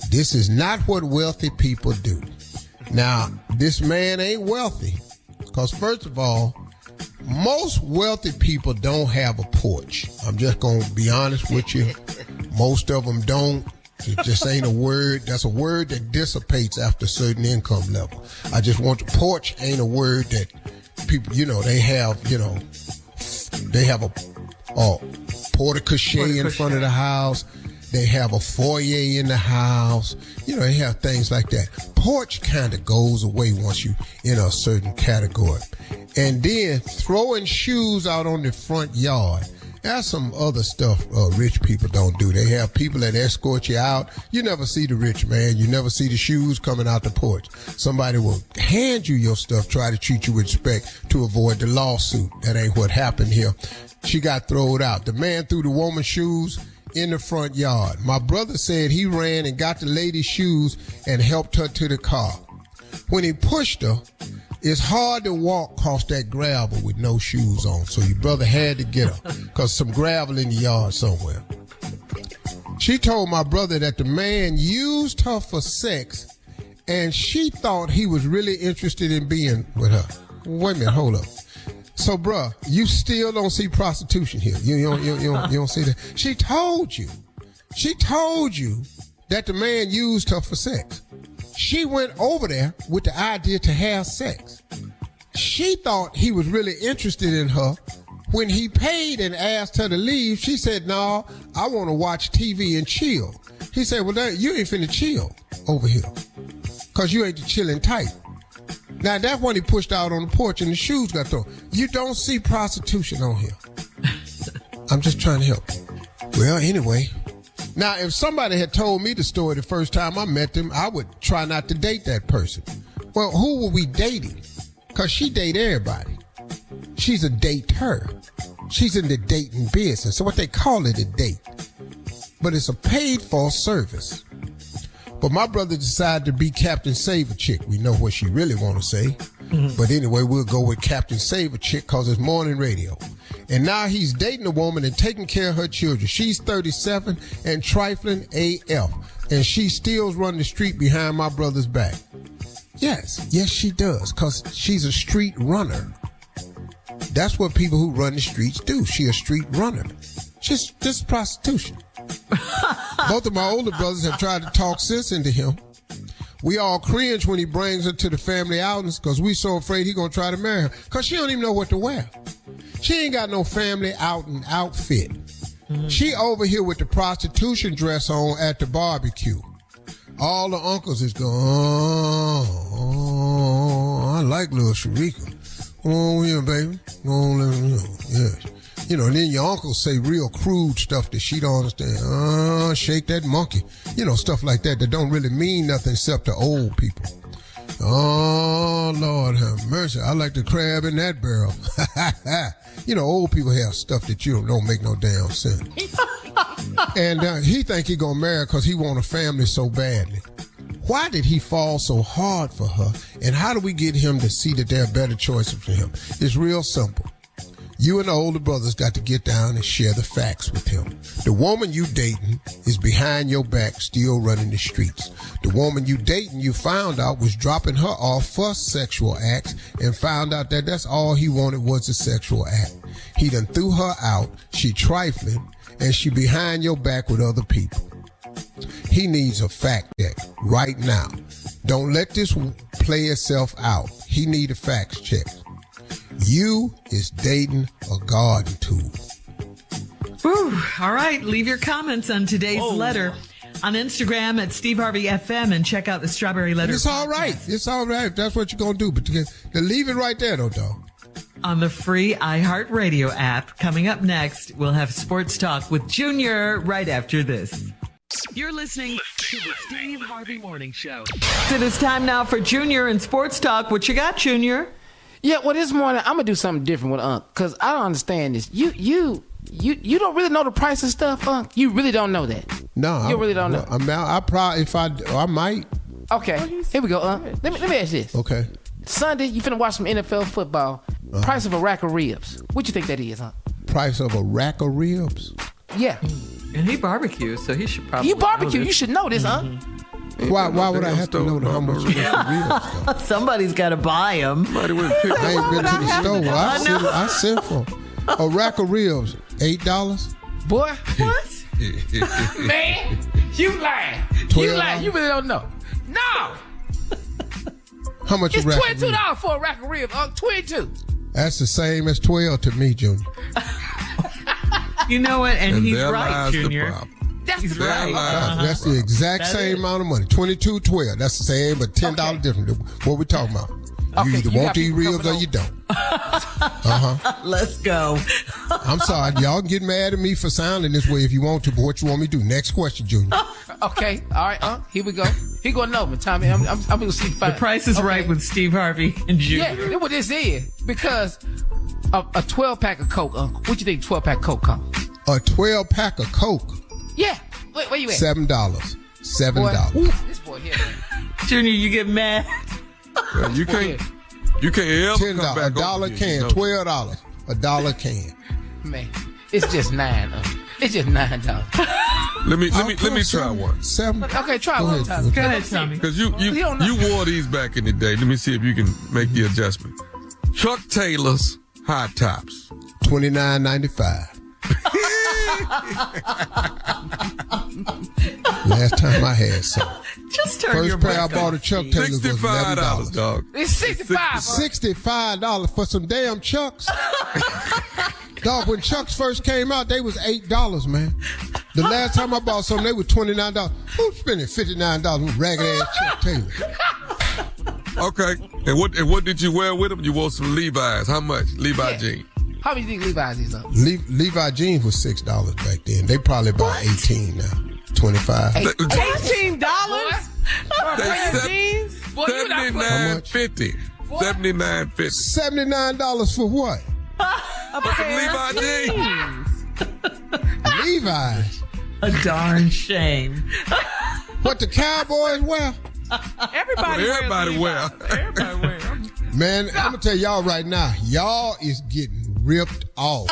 Speaker 7: This is not what wealthy people do. Now, this man ain't wealthy because, first of all, most wealthy people don't have a porch. I'm just going to be honest with you. Most of them don't. It just ain't a word. That's a word that dissipates after a certain income level. I just want the porch ain't a word that people, they have a porte-cochere in front of the house. They have a foyer in the house. They have things like that. Porch kind of goes away once you in a certain category. And then throwing shoes out on the front yard. That's some other stuff rich people don't do. They have people that escort you out. You never see the rich man. You never see the shoes coming out the porch. Somebody will hand you your stuff, try to treat you with respect to avoid the lawsuit. That ain't what happened here. She got thrown out. The man threw the woman's shoes in the front yard. My brother said he ran and got the lady's shoes and helped her to the car. When he pushed her, it's hard to walk across that gravel with no shoes on. So your brother had to get her because some gravel in the yard somewhere. She told my brother that the man used her for sex and she thought he was really interested in being with her. Wait a minute, hold up. So, bruh, you still don't see prostitution here. You don't see that. She told you that the man used her for sex. She went over there with the idea to have sex. She thought he was really interested in her. When he paid and asked her to leave, she said, "No, I want to watch TV and chill." He said, "Well, you ain't finna chill over here because you ain't the chilling type. Now, that's when he pushed out on the porch and the shoes got thrown. You don't see prostitution on here. I'm just trying to help. Well, anyway. Now, if somebody had told me the story the first time I met them, I would try not to date that person. Well, who were we dating? Because she date everybody. She's a dater. She's in the dating business. So what they call it a date. But it's a paid for service. But my brother decided to be Captain Save a Chick. We know what she really want to say. But anyway, we'll go with Captain Save a Chick because it's morning radio. And now he's dating a woman and taking care of her children. She's 37 and trifling AF. And she still running the street behind my brother's back. Yes, she does, because she's a street runner. That's what people who run the streets do. She a street runner. Just prostitution. Both of my older brothers have tried to talk sense into him. We all cringe when he brings her to the family outings because we so afraid he gonna try to marry her because she don't even know what to wear. She ain't got no family outing outfit. She over here with the prostitution dress on at the barbecue. All the uncles is going, oh, I like little Sharika. Come on here, baby. Go on, let me know. Yes. You know, and then your uncles say real crude stuff that she don't understand. Shake that monkey. You know, stuff like that don't really mean nothing except to old people. Oh, Lord have mercy. I like the crab in that barrel. You know, old people have stuff that don't make no damn sense. And he think he gonna marry her because he want a family so badly. Why did he fall so hard for her? And how do we get him to see that there are better choices for him? It's real simple. You and the older brothers got to get down and share the facts with him. The woman you dating is behind your back still running the streets. The woman you dating, you found out, was dropping her off for sexual acts and found out that that's all he wanted was a sexual act. He done threw her out, she trifling, and she behind your back with other people. He needs a fact check right now. Don't let this play itself out. He need a facts check. You is dating a garden tool.
Speaker 1: Whew. All right. Leave your comments on today's letter on Instagram at Steve Harvey FM and check out the Strawberry Letter.
Speaker 7: It's all right. It's all right. That's what you're going to do. But leave it right there, though, dog.
Speaker 1: On the free iHeartRadio app. Coming up next, we'll have Sports Talk with Junior right after this. You're listening to the Steve Harvey Morning Show. It is time now for Junior and Sports Talk. What you got, Junior?
Speaker 4: Yeah, well, this morning I'm gonna do something different with Unc, cause I don't understand this. You don't really know the price of stuff, Unc. You really don't know that.
Speaker 7: No,
Speaker 4: you really don't know.
Speaker 7: I might.
Speaker 4: Okay, here we go, Unc. Let me ask this.
Speaker 7: Okay.
Speaker 4: Sunday, you finna watch some NFL football. Price of a rack of ribs. What you think that is, Unc?
Speaker 7: Price of a rack of ribs?
Speaker 4: Yeah.
Speaker 1: And he barbecues, so he should probably.
Speaker 4: You barbecue. You should know this, Unc.
Speaker 7: Why would I have to know how much it is for real?
Speaker 1: Somebody's got to buy them.
Speaker 7: I ain't been to the store. I sent for a rack of ribs, $8.
Speaker 4: Boy, what? Man, you lying. You lying. You really don't know. No.
Speaker 7: How much? It's
Speaker 4: a rack $22 for a rack of ribs. $22.
Speaker 7: That's the same as 12 to me, Junior.
Speaker 1: You know what? And he's right, Junior.
Speaker 4: That's right.
Speaker 7: That's the exact same amount of money. $22.12. That's the same, but $10 different. What we talking about? You either want to eat ribs or you don't.
Speaker 1: Let's go.
Speaker 7: I'm sorry. Y'all can get mad at me for sounding this way if you want to, but what you want me to do? Next question, Junior.
Speaker 4: Okay. All right. Here we go. He gonna know me, Tommy. I'm gonna see.
Speaker 1: The Price is Right with Steve Harvey and Junior.
Speaker 4: Yeah, that's what this is. Because a 12-pack of Coke, Uncle. What you think 12-pack Coke cost?
Speaker 7: A 12-pack of Coke?
Speaker 4: Yeah. Where you at?
Speaker 7: $7. $7.
Speaker 4: This boy here.
Speaker 1: Junior, you get mad.
Speaker 5: Well, you can't ever
Speaker 7: $10,
Speaker 5: come back
Speaker 7: $1 can, $12, $1 can.
Speaker 4: Man, it's just $9. It's just $9.
Speaker 5: Let me try one.
Speaker 7: $7.
Speaker 4: Okay, try one, Tommy.
Speaker 1: Go ahead, Tommy.
Speaker 5: Because you wore these back in the day. Let me see if you can make the adjustment. Chuck Taylor's high tops.
Speaker 7: $29.95. Last time I had some.
Speaker 1: Just turn your
Speaker 7: First pair I bought of Chuck Taylors was
Speaker 5: $65, dog.
Speaker 4: It's $65.
Speaker 7: $65 for some damn Chucks. Dog, when Chucks first came out, they was $8, man. The last time I bought some, they were $29. Who's spending $59 with ragged ass Chuck Taylor?
Speaker 5: Okay. And what did you wear with them? You wore some Levi's. How much? Levi jeans.
Speaker 4: How much do you think Levi's is up?
Speaker 7: Levi jeans was $6 back then. They probably about 18 now. 25.
Speaker 8: $18?
Speaker 5: They
Speaker 8: Jeans?
Speaker 5: $79.50. $79.50.
Speaker 7: $79 for what?
Speaker 5: Levi jeans.
Speaker 7: Levi's.
Speaker 1: A darn shame.
Speaker 7: What the Cowboys wear?
Speaker 8: Everybody wear.
Speaker 7: Man, I'm gonna tell y'all right now, y'all is getting ripped off.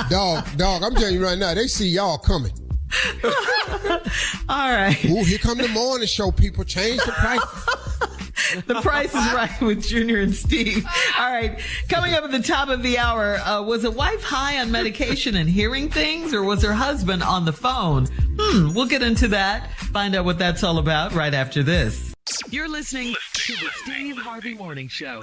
Speaker 7: dog, I'm telling you right now, they see y'all coming.
Speaker 1: All right.
Speaker 7: Ooh, here come the morning show, people. Change the price.
Speaker 1: The Price is Right with Junior and Steve. All right. Coming up at the top of the hour, was a wife high on medication and hearing things, or was her husband on the phone? We'll get into that. Find out what that's all about right after this. You're listening to the Steve Harvey Morning Show.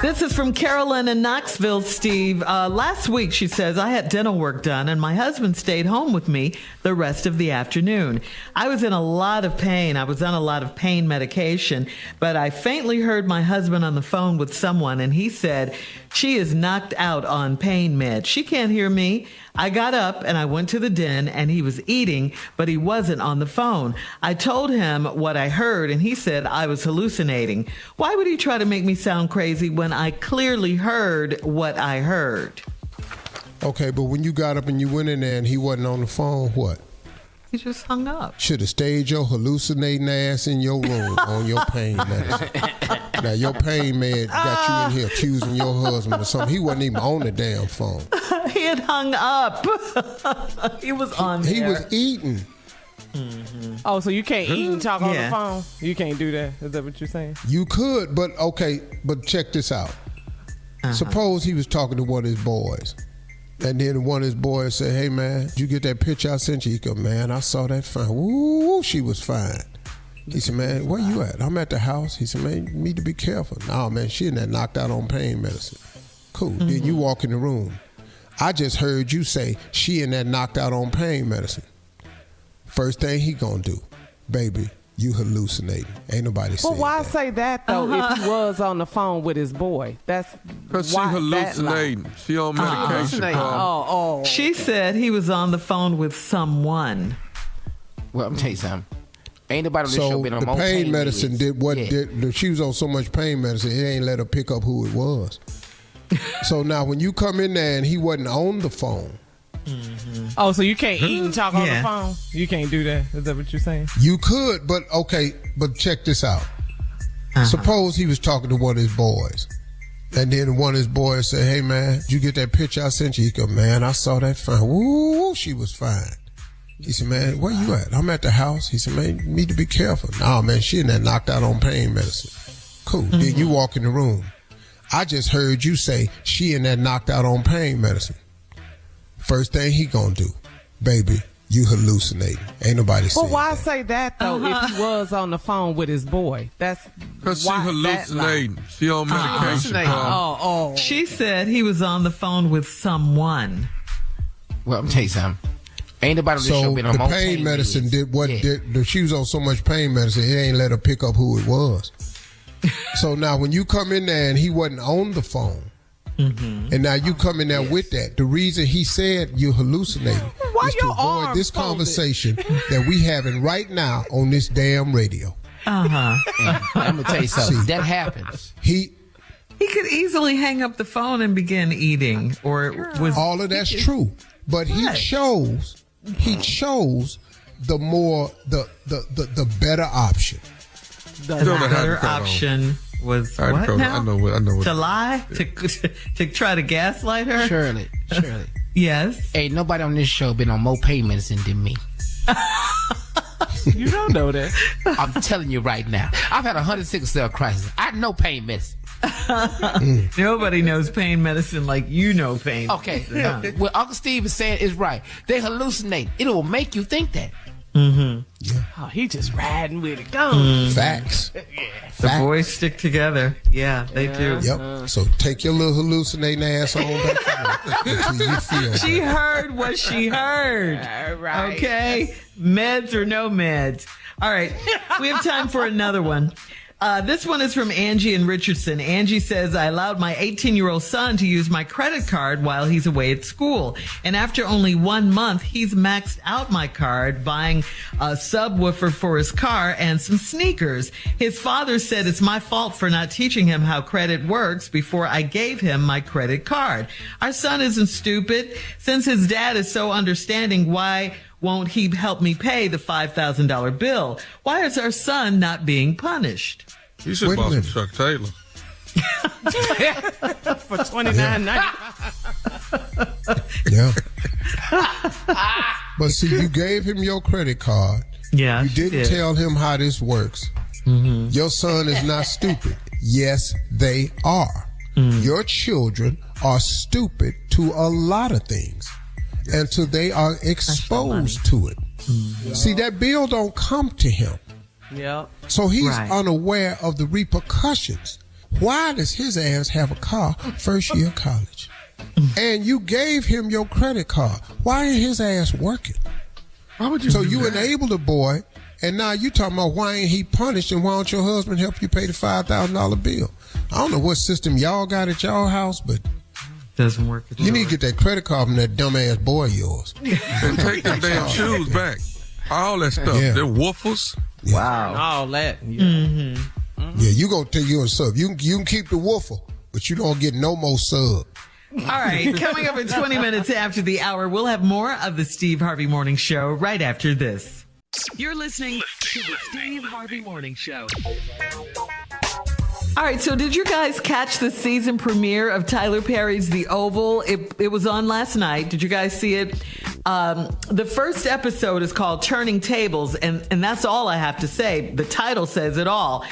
Speaker 1: This is from Carolyn in Knoxville, Steve. Last week, she says, I had dental work done and my husband stayed home with me the rest of the afternoon. I was in a lot of pain. I was on a lot of pain medication, but I faintly heard my husband on the phone with someone and he said, she is knocked out on pain meds. She can't hear me. I got up and I went to the den and he was eating, but he wasn't on the phone. I told him what I heard and he said I was hallucinating. Why would he try to make me sound crazy when I clearly heard what I heard?
Speaker 7: Okay, but when you got up and you went in there and he wasn't on the phone, what?
Speaker 1: He just hung up.
Speaker 7: Should have stayed your hallucinating ass in your room on your pain medicine. Now, your pain med got you in here accusing your husband or something. He wasn't even on the damn phone.
Speaker 1: He had hung up. He was on there.
Speaker 7: He was eating.
Speaker 8: Mm-hmm. Oh, so you can't eat and talk on the phone? You can't do that? Is that what you're saying?
Speaker 7: You could, but okay, but check this out. Suppose he was talking to one of his boys. And then one of his boys said, hey, man, did you get that picture I sent you? He go, man, I saw that fine. Woo, she was fine. He said, man, where you at? I'm at the house. He said, man, you need to be careful. No, man, she in there knocked out on pain medicine. Cool. Then you walk in the room. I just heard you say she in there knocked out on pain medicine. First thing he gonna do, baby, you hallucinating. Ain't nobody saying that.
Speaker 8: Well, why say that, though, if he was on the phone with his boy? That's
Speaker 5: because she hallucinating. She on medication.
Speaker 1: She said he was on the phone with someone.
Speaker 4: Well, I'm telling you something. Ain't nobody on this show been on
Speaker 7: the pain medicine did what did. She was on so much pain medicine, it ain't let her pick up who it was. So now when you come in there and he wasn't on the phone.
Speaker 8: Oh, so you can't eat and talk on the phone? You can't do that? Is that what you're saying?
Speaker 7: You could, but okay, but check this out. Suppose he was talking to one of his boys. And then one of his boys said, hey, man, did you get that picture I sent you? He go, man, I saw that fine. Woo, she was fine. He said, man, where you at? I'm at the house. He said, man, you need to be careful. No, man, she in there knocked out on pain medicine. Cool. Then you walk in the room. I just heard you say she in there knocked out on pain medicine. First thing he gonna do, baby, you hallucinating. Ain't nobody saying that.
Speaker 8: Well, why say that, though, if he was on the phone with his boy? That's
Speaker 5: because she hallucinating. She on medication.
Speaker 1: She said he was on the phone with someone.
Speaker 4: Well, I'm telling you something. Ain't nobody on this show been on
Speaker 7: the pain medicine did what did. She was on so much pain medicine, it ain't let her pick up who it was. So now when you come in there and he wasn't on the phone, and now you come in there with that, the reason he said you're hallucinating is to avoid this conversation that we having right now on this damn radio.
Speaker 4: I'm gonna tell you something. That happens.
Speaker 1: He could easily hang up the phone and begin eating, or it was
Speaker 7: all of that's true. But he chose the more the better option.
Speaker 1: The better option was what now?
Speaker 5: I know what.
Speaker 1: To lie? To try to gaslight her?
Speaker 4: Shirley.
Speaker 1: Yes.
Speaker 4: Ain't nobody on this show been on more pain medicine than me.
Speaker 8: You don't know that.
Speaker 4: I'm telling you right now. I've had a 106-cell crisis. I know pain medicine.
Speaker 1: Nobody knows pain medicine like you know pain.
Speaker 4: Okay. What Uncle Steve is saying is right. They hallucinate. It will make you think that.
Speaker 8: Yeah. Oh, he just riding with it. Go.
Speaker 7: Facts.
Speaker 1: The boys stick together. Yeah, they do.
Speaker 7: Yep. So take your little hallucinating ass on back until you feel
Speaker 1: She heard what she heard.
Speaker 8: Right.
Speaker 1: Okay? Meds or no meds. All right. We have time for another one. This one is from Angie in Richardson. Angie says, I allowed my 18-year-old son to use my credit card while he's away at school. And after only 1 month, he's maxed out my card, buying a subwoofer for his car and some sneakers. His father said it's my fault for not teaching him how credit works before I gave him my credit card. Our son isn't stupid. Since his dad is so understanding, why won't he help me pay the $5,000 bill? Why is our son not being punished?
Speaker 5: You should buy some Chuck Taylor.
Speaker 8: For $29.90.
Speaker 7: Yeah. But see, you gave him your credit card.
Speaker 1: Yeah.
Speaker 7: You didn't tell him how this works. Mm-hmm. Your son is not stupid. Yes, they are. Mm. Your children are stupid to a lot of things until they are exposed to it. Mm-hmm. See, that bill don't come to him.
Speaker 8: Yep.
Speaker 7: So he's unaware of the repercussions. Why does his ass have a car first year of college? And you gave him your credit card. Why ain't his ass working?
Speaker 5: Why would you?
Speaker 7: So you enabled the boy, and now you talking about why ain't he punished, and why don't your husband help you pay the $5,000 bill? I don't know what system y'all got at y'all house, but
Speaker 1: doesn't work at all.
Speaker 7: You need to get that credit card from that dumbass boy of yours.
Speaker 5: And take them damn shoes back. All that stuff.
Speaker 7: Yeah.
Speaker 5: They're woofers.
Speaker 7: Yeah.
Speaker 8: Wow. All that. Yeah.
Speaker 1: Mm-hmm.
Speaker 7: Mm-hmm. Yeah, you go take you a sub. You can keep the woofer, but you don't get no more sub.
Speaker 1: All right, coming up in 20 minutes after the hour, we'll have more of the Steve Harvey Morning Show right after this. You're listening to the Steve Harvey Morning Show. All right, so did you guys catch the season premiere of Tyler Perry's The Oval? It was on last night. Did you guys see it? The first episode is called Turning Tables, and that's all I have to say. The title says it all.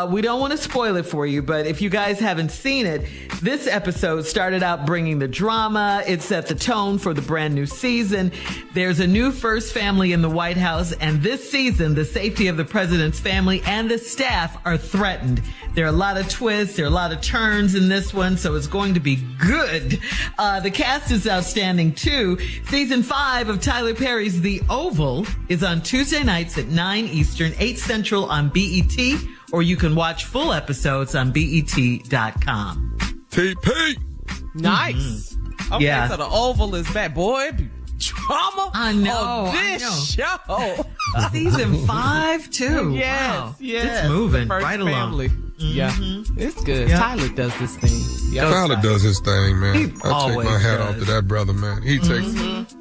Speaker 1: We don't want to spoil it for you, but if you guys haven't seen it, this episode started out bringing the drama. It set the tone for the brand new season. There's a new first family in the White House, and this season, the safety of the president's family and the staff are threatened. There are a lot of twists. There are a lot of turns in this one, so it's going to be good. The cast is outstanding, too. Season 5 of Tyler Perry's The Oval is on Tuesday nights at 9 Eastern, 8 Central on BET, or you can watch full episodes on BET.com.
Speaker 5: TP!
Speaker 8: Nice.
Speaker 1: Mm-hmm.
Speaker 8: Okay,
Speaker 1: yeah.
Speaker 8: So The Oval is back. Boy, drama
Speaker 1: I know,
Speaker 8: on this show.
Speaker 1: Season 5, too.
Speaker 8: Yes,
Speaker 1: wow.
Speaker 8: yes.
Speaker 1: It's moving
Speaker 8: First
Speaker 1: right
Speaker 8: family.
Speaker 1: along.
Speaker 8: Yeah, it's good.
Speaker 1: Yep.
Speaker 8: Tyler does this thing. Yep.
Speaker 5: Tyler does his thing, man.
Speaker 1: He
Speaker 5: I take
Speaker 1: always
Speaker 5: my hat
Speaker 1: does.
Speaker 5: off to that brother, man. He takes,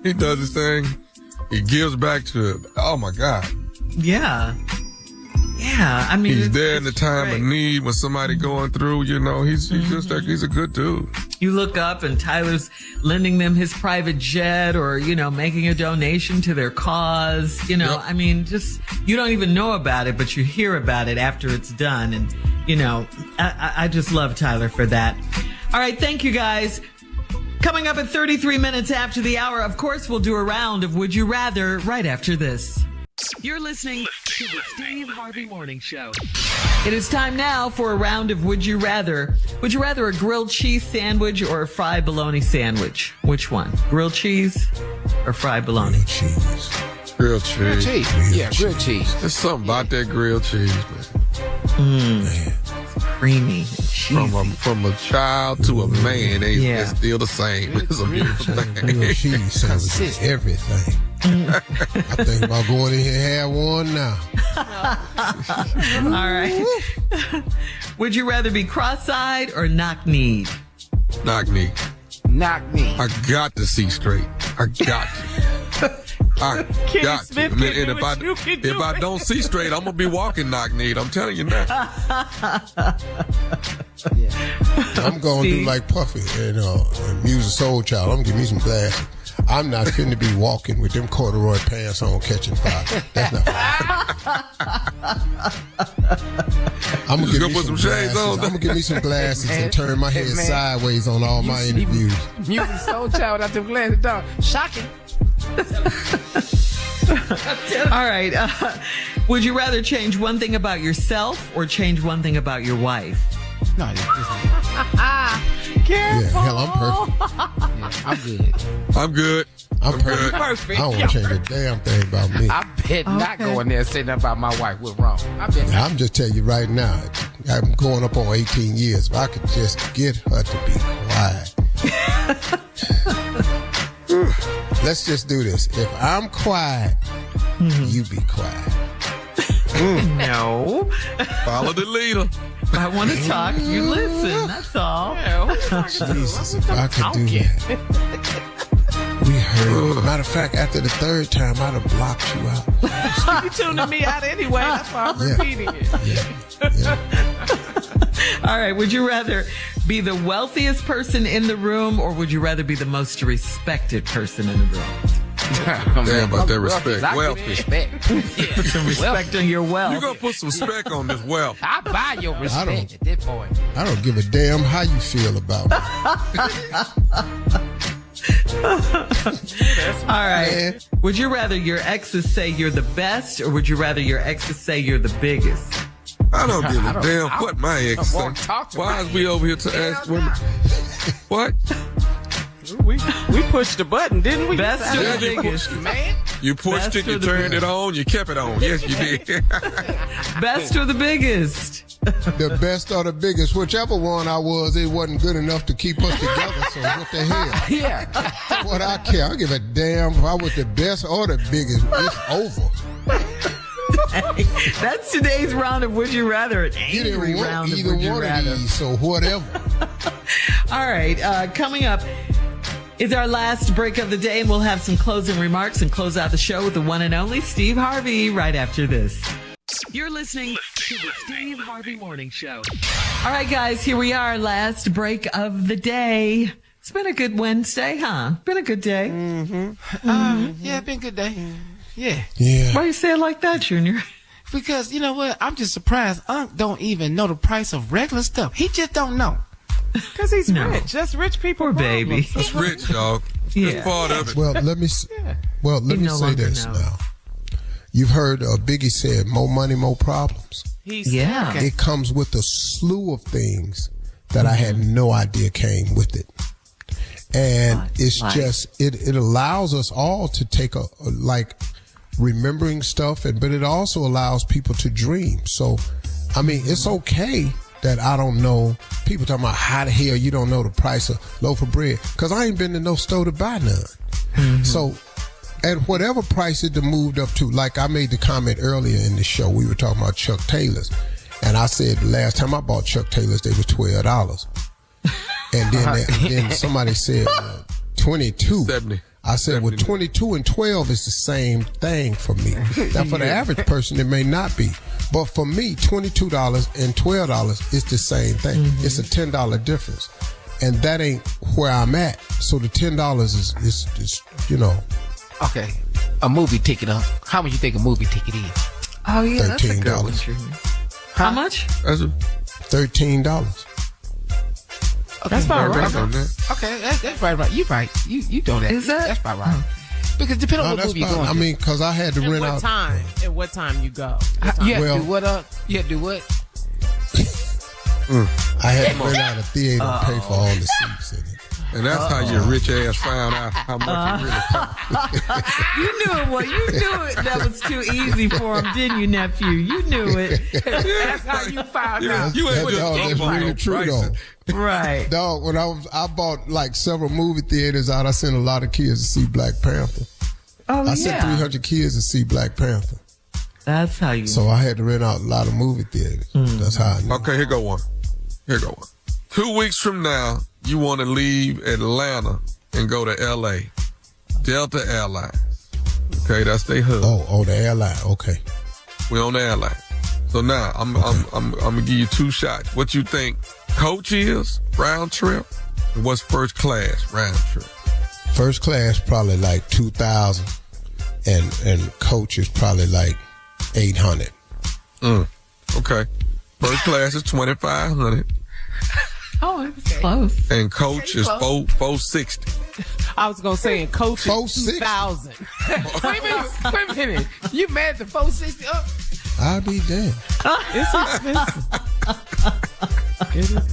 Speaker 5: he does his thing. He gives back to it. Oh my God.
Speaker 1: Yeah. Yeah. I mean,
Speaker 5: he's there in the time
Speaker 1: great.
Speaker 5: of need when somebody going through, you know, he's just like, he's a good dude.
Speaker 1: You look up and Tyler's lending them his private jet or, you know, making a donation to their cause. You know,
Speaker 5: Yep.
Speaker 1: I mean, just, you don't even know about it, but you hear about it after it's done. And, you know, I just love Tyler for that. All right. Thank you, guys. Coming up at 33 minutes after the hour, of course, we'll do a round of Would You Rather right after this. You're listening to the Steve Harvey Morning Show. It is time now for a round of Would You Rather. Would you rather a grilled cheese sandwich or a fried bologna sandwich? Which one? Grilled cheese or fried bologna?
Speaker 7: Grilled cheese.
Speaker 5: Grilled cheese.
Speaker 4: Grilled cheese. Yeah, grilled cheese.
Speaker 5: There's something about that grilled cheese, man.
Speaker 7: Man.
Speaker 1: Creamy and cheesy.
Speaker 5: From a child to a man, they're still the same. It's a beautiful thing.
Speaker 7: Grilled cheese sandwich is everything. I think about going in here and have one now.
Speaker 1: All right. Would you rather be cross-eyed or knock-kneed?
Speaker 5: Knock me.
Speaker 4: Knock me.
Speaker 5: I got to see straight. I got to. I
Speaker 8: Kenny
Speaker 5: got to.
Speaker 8: Smith
Speaker 5: I mean,
Speaker 8: can
Speaker 5: and
Speaker 8: do what you can do.
Speaker 5: if I don't see straight, I'm gonna be walking knock-kneed. I'm telling you now.
Speaker 7: I'm going to do like Puffy and Music Soul Child. I'm going to give me some glasses. I'm not finna be walking with them corduroy pants on catching fire. That's not I'm going to give me
Speaker 5: put
Speaker 7: some
Speaker 5: some shades
Speaker 7: glasses.
Speaker 5: on.
Speaker 7: I'm going to give me some glasses and turn my head
Speaker 4: man,
Speaker 7: sideways on all my interviews.
Speaker 4: Music Soul Child without them glasses, dog. Shocking.
Speaker 1: All right. Would you rather change one thing about yourself or change one thing about your wife?
Speaker 4: No, just
Speaker 7: Yeah, hell, I'm perfect.
Speaker 4: yeah, I'm good.
Speaker 5: I'm good.
Speaker 7: I'm perfect.
Speaker 8: Perfect.
Speaker 7: I don't want to change a damn thing about me.
Speaker 4: I bet not go in there and say nothing about my wife. We're wrong. I bet not.
Speaker 7: I'm just telling you right now, I'm going up on 18 years. If I could just get her to be quiet. Let's just do this. If I'm quiet, you be quiet.
Speaker 1: No.
Speaker 5: Follow the leader.
Speaker 1: If I want to talk, you listen. That's all.
Speaker 7: Jesus, if I could do that. We heard. Matter of fact, after the third time, I'd have blocked you out.
Speaker 8: You tuning me out anyway. That's why I'm repeating it.
Speaker 7: Yeah.
Speaker 1: All right. Would you rather be the wealthiest person in the room, or would you rather be the most respected person in the room?
Speaker 5: Damn about that respect.
Speaker 4: I
Speaker 5: Wealth.
Speaker 4: give you respect.
Speaker 1: Put some respect on your wealth.
Speaker 5: You gonna put some respect on this wealth.
Speaker 4: I buy your respect at this point.
Speaker 7: I don't give a damn how you feel about me.
Speaker 1: All right. Would you rather your exes say you're the best, or would you rather your exes say you're the biggest?
Speaker 5: I don't give a damn what my ex say.
Speaker 4: won't talk to
Speaker 5: Why
Speaker 4: my
Speaker 5: is we over here to ask women? What?
Speaker 8: We pushed the button, didn't we?
Speaker 1: Best or
Speaker 5: Yeah,
Speaker 1: the
Speaker 5: you
Speaker 1: biggest?
Speaker 4: Man,
Speaker 5: You pushed
Speaker 1: Best
Speaker 5: it,
Speaker 1: or
Speaker 5: you
Speaker 1: the
Speaker 5: turned
Speaker 1: biggest?
Speaker 5: it on, you kept it on. Yes, you did.
Speaker 1: Best or the biggest?
Speaker 7: The best or the biggest, whichever one I was, it wasn't good enough to keep us together. So what the hell?
Speaker 4: yeah.
Speaker 7: What I care? I give a damn if I was the best or the biggest. It's over.
Speaker 1: That's today's round of Would You Rather, an
Speaker 7: You
Speaker 1: angry
Speaker 7: didn't
Speaker 1: round
Speaker 7: want
Speaker 1: of
Speaker 7: either
Speaker 1: Would You
Speaker 7: one of
Speaker 1: Rather.
Speaker 7: these, so whatever.
Speaker 1: All right, coming up is our last break of the day, and we'll have some closing remarks and close out the show with the one and only Steve Harvey right after this. You're listening to the Steve Harvey Morning Show. All right, guys, here we are, last break of the day. It's been a good Wednesday, huh? Been a good day.
Speaker 4: Yeah, it's been a good day. Yeah.
Speaker 7: Yeah.
Speaker 1: Why you say it like that, Junior?
Speaker 4: Because, you know what? I'm just surprised Unc don't even know the price of regular stuff. He just don't know.
Speaker 8: Because he's rich. That's rich people.
Speaker 1: Poor baby.
Speaker 5: It's rich, dog.
Speaker 1: Yeah.
Speaker 5: It's part of it.
Speaker 7: Well, let me
Speaker 1: He no
Speaker 7: say
Speaker 1: longer
Speaker 7: this
Speaker 1: knows.
Speaker 7: now. You've heard Biggie said, "More money, more problems."
Speaker 1: Yeah.
Speaker 8: Okay.
Speaker 7: It comes with a slew of things that I had no idea came with it. And it's
Speaker 1: Like?
Speaker 7: just, it allows us all to take remembering stuff, but it also allows people to dream. So, I mean, it's okay that I don't know. People talking about how the hell you don't know the price of loaf of bread, because I ain't been to no store to buy none. So, at whatever price it moved up to, like I made the comment earlier in the show, we were talking about Chuck Taylors, and I said the last time I bought Chuck Taylors, they was $12. And then somebody said 22.
Speaker 5: 70.
Speaker 7: I said, well, 22 and 12 is the same thing for me. Now, for the average person, it may not be. But for me, $22 and $12 is the same thing. It's a $10 difference. And that ain't where I'm at. So the $10 is you know.
Speaker 4: Okay. A movie ticket, how much you think a movie ticket is?
Speaker 1: Oh, yeah, that's a good
Speaker 7: $13.
Speaker 1: one, Junior. How much?
Speaker 5: That's
Speaker 7: $13.
Speaker 4: That's about
Speaker 5: right
Speaker 4: right.
Speaker 5: on that.
Speaker 4: Okay, that's right. You right. You know that.
Speaker 1: Is that?
Speaker 4: That's about right. Because depending on
Speaker 7: No,
Speaker 4: what
Speaker 7: that's
Speaker 4: movie you're
Speaker 7: fine.
Speaker 4: going
Speaker 7: I
Speaker 4: to.
Speaker 7: mean, because I had to
Speaker 8: And
Speaker 7: rent
Speaker 8: what
Speaker 7: out.
Speaker 8: time? And what time you go?
Speaker 4: You had
Speaker 7: Well-
Speaker 4: to do what up? You had to do what?
Speaker 7: I had to rent out a theater and pay for all the seats in it.
Speaker 5: And that's how your rich ass found out how much it really cost.
Speaker 1: You knew it was. You knew it. That was too easy for him, didn't you, nephew? You knew it.
Speaker 8: That's how you found out.
Speaker 5: You ain't
Speaker 7: That
Speaker 5: just
Speaker 7: dog,
Speaker 5: up
Speaker 7: that's
Speaker 5: on
Speaker 7: really
Speaker 5: no
Speaker 7: true,
Speaker 5: prices.
Speaker 7: though.
Speaker 1: Right.
Speaker 7: Dog, when I bought like several movie theaters out, I sent a lot of kids to see Black Panther.
Speaker 1: Oh,
Speaker 7: I sent 300 kids to see Black Panther.
Speaker 1: That's how you.
Speaker 7: So I had to rent out a lot of movie theaters. That's how I knew.
Speaker 5: Okay, here go one. 2 weeks from now, you want to leave Atlanta and go to L.A. Delta Airlines. Okay, that's their hub.
Speaker 7: Oh, the airline. Okay.
Speaker 5: We're on the airline. So now I'm gonna give you two shots. What you think coach is round trip, and what's first class round trip?
Speaker 7: First class probably like 2,000, and coach is probably like 800.
Speaker 5: Okay, first class is 2,500,
Speaker 1: Oh, it was close.
Speaker 5: and coach is 460.
Speaker 8: I was going to say, and coach is
Speaker 7: 460.
Speaker 8: 2,000.
Speaker 4: Wait a minute. You mad at the 460 up?
Speaker 7: I'll be damned.
Speaker 8: It's expensive.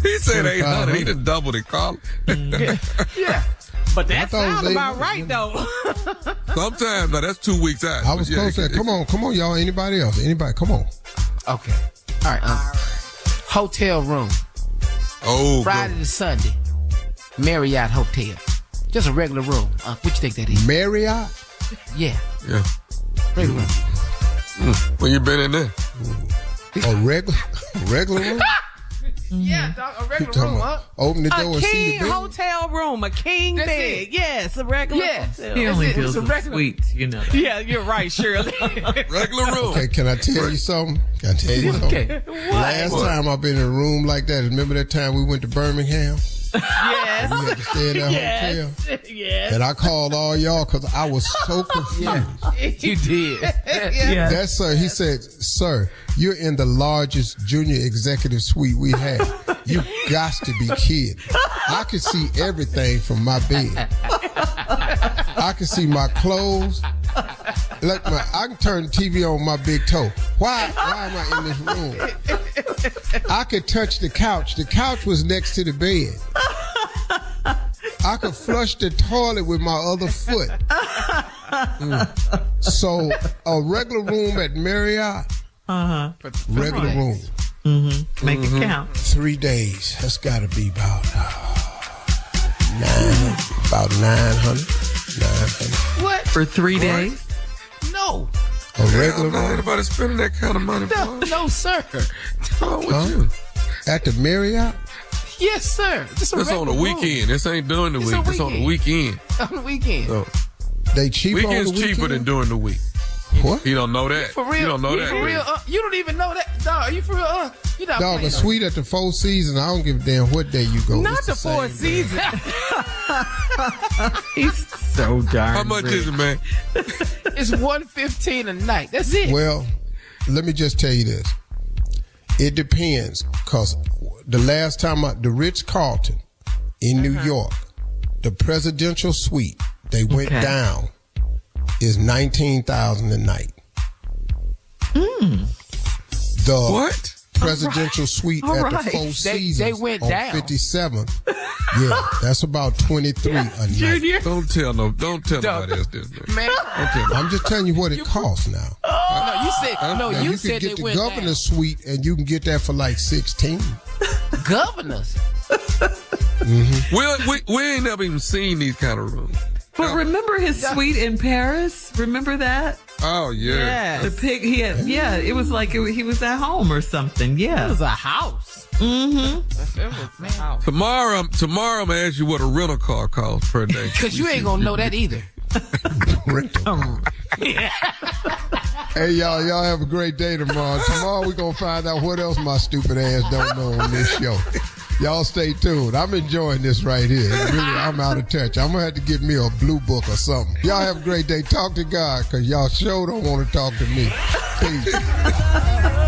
Speaker 5: He said 800. He done doubled it, Carl.
Speaker 4: Yeah.
Speaker 8: But that
Speaker 7: I thought it was
Speaker 8: sounds
Speaker 7: 8
Speaker 8: about
Speaker 7: months,
Speaker 8: right,
Speaker 7: you know.
Speaker 8: though.
Speaker 5: Sometimes, now that's 2 weeks out.
Speaker 7: I was
Speaker 5: But yeah,
Speaker 7: close to that. Come on, y'all. Anybody else? Anybody? Come on.
Speaker 4: Okay. All right. Hotel room.
Speaker 5: Oh,
Speaker 4: Friday to Sunday. Marriott Hotel. Just a regular room. What you think that is?
Speaker 7: Marriott?
Speaker 4: Yeah.
Speaker 5: Yeah.
Speaker 4: Regular room.
Speaker 5: When you been in there?
Speaker 7: A regular room?
Speaker 4: Yeah, dog, a regular room, huh?
Speaker 7: Open the door
Speaker 8: A
Speaker 7: and see
Speaker 8: king
Speaker 7: the bed.
Speaker 8: hotel room, a king
Speaker 4: That's
Speaker 8: bed.
Speaker 4: it.
Speaker 8: Yes, a regular hotel.
Speaker 1: He only
Speaker 4: It's
Speaker 1: deals
Speaker 4: a
Speaker 1: with
Speaker 4: regular-
Speaker 1: suites, you know.
Speaker 8: Yeah, you're right, Shirley.
Speaker 5: Regular room.
Speaker 7: Okay, can I tell you something?
Speaker 4: Okay.
Speaker 7: Last time I've been in a room like that, remember that time we went to Birmingham?
Speaker 8: Yes.
Speaker 7: We had to stay in that hotel.
Speaker 8: Yes.
Speaker 7: And I called all y'all because I was so confused.
Speaker 4: You did.
Speaker 1: Yeah.
Speaker 7: That sir, he said, "Sir, you're in the largest junior executive suite we have. You got to be kidding. I could see everything from my bed. I can see my clothes. Look, I can turn the TV on my big toe. Why am I in this room? I could touch the couch. The couch was next to the bed. I could flush the toilet with my other foot. So a regular room at Marriott, regular room.
Speaker 1: Make it count.
Speaker 7: 3 days. That's got to be about 900.
Speaker 4: What?
Speaker 1: For 3 days?
Speaker 4: No.
Speaker 7: A regular
Speaker 5: I'm not
Speaker 7: room
Speaker 5: anybody spending that kind of money, boy.
Speaker 4: No, sir.
Speaker 5: What's wrong with
Speaker 7: Huh?
Speaker 5: you?
Speaker 7: at the Marriott.
Speaker 4: Yes, sir. Just a
Speaker 5: That's on the
Speaker 4: regular room.
Speaker 5: weekend. This ain't during the
Speaker 4: It's
Speaker 5: week.
Speaker 4: a
Speaker 5: It's on the weekend.
Speaker 4: On the weekend.
Speaker 5: So,
Speaker 7: They cheaper on
Speaker 5: weekend's
Speaker 7: the weekend?
Speaker 5: cheaper than during the week.
Speaker 7: What?
Speaker 5: You don't know that.
Speaker 4: For real?
Speaker 5: You don't know that.
Speaker 4: For real? You don't even know that? Dog, are you for real? You not
Speaker 7: Dog,
Speaker 4: playing
Speaker 7: a suite at the Four Seasons, I don't give a damn what day you go.
Speaker 8: Not
Speaker 7: It's
Speaker 8: the
Speaker 7: same
Speaker 8: Four
Speaker 7: day.
Speaker 8: Seasons.
Speaker 1: He's so darn
Speaker 5: How much
Speaker 1: rich.
Speaker 5: is it, man?
Speaker 4: It's $115 a night. That's it.
Speaker 7: Well, let me just tell you this. It depends, because the last time the Ritz-Carlton in New York, the presidential suite, they went down, is $19,000 a night. The
Speaker 5: What?
Speaker 7: presidential suite
Speaker 1: All
Speaker 7: at
Speaker 1: right.
Speaker 7: the Four
Speaker 4: They
Speaker 7: Seasons
Speaker 4: went
Speaker 7: on
Speaker 4: down.
Speaker 7: 57th, yeah, that's about 23 a night.
Speaker 1: Junior?
Speaker 5: Don't tell nobody else this, man.
Speaker 4: Man,
Speaker 7: I'm just telling you what it costs now.
Speaker 4: no, you said
Speaker 7: Now,
Speaker 4: you
Speaker 7: you
Speaker 4: said
Speaker 7: can
Speaker 4: they
Speaker 7: get the
Speaker 4: went
Speaker 7: governor's suite, and you can get that for like 16.
Speaker 4: down. Governors.
Speaker 5: We ain't never even seen these kind of rooms.
Speaker 1: But remember his suite in Paris? Remember that?
Speaker 5: Oh, yeah.
Speaker 1: The pig, he had, it was like he was at home or something.
Speaker 8: It
Speaker 1: Yeah.
Speaker 8: was a house. Mm-hmm. It was a house.
Speaker 5: Tomorrow I'm going to ask you what a rental car costs per day.
Speaker 4: Because you ain't going to know that either.
Speaker 7: Rental car. Hey, y'all have a great day tomorrow. Tomorrow we're going to find out what else my stupid ass don't know on this show. Y'all stay tuned. I'm enjoying this right here. Really, I'm out of touch. I'm going to have to get me a blue book or something. Y'all have a great day. Talk to God, because y'all sure don't want to talk to me. Peace.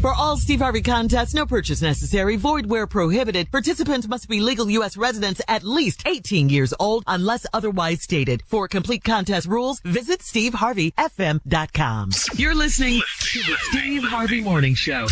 Speaker 1: For all Steve Harvey contests, no purchase necessary, void where prohibited. Participants must be legal U.S. residents at least 18 years old unless otherwise stated. For complete contest rules, visit SteveHarveyFM.com. You're listening to the Steve Harvey Morning Show.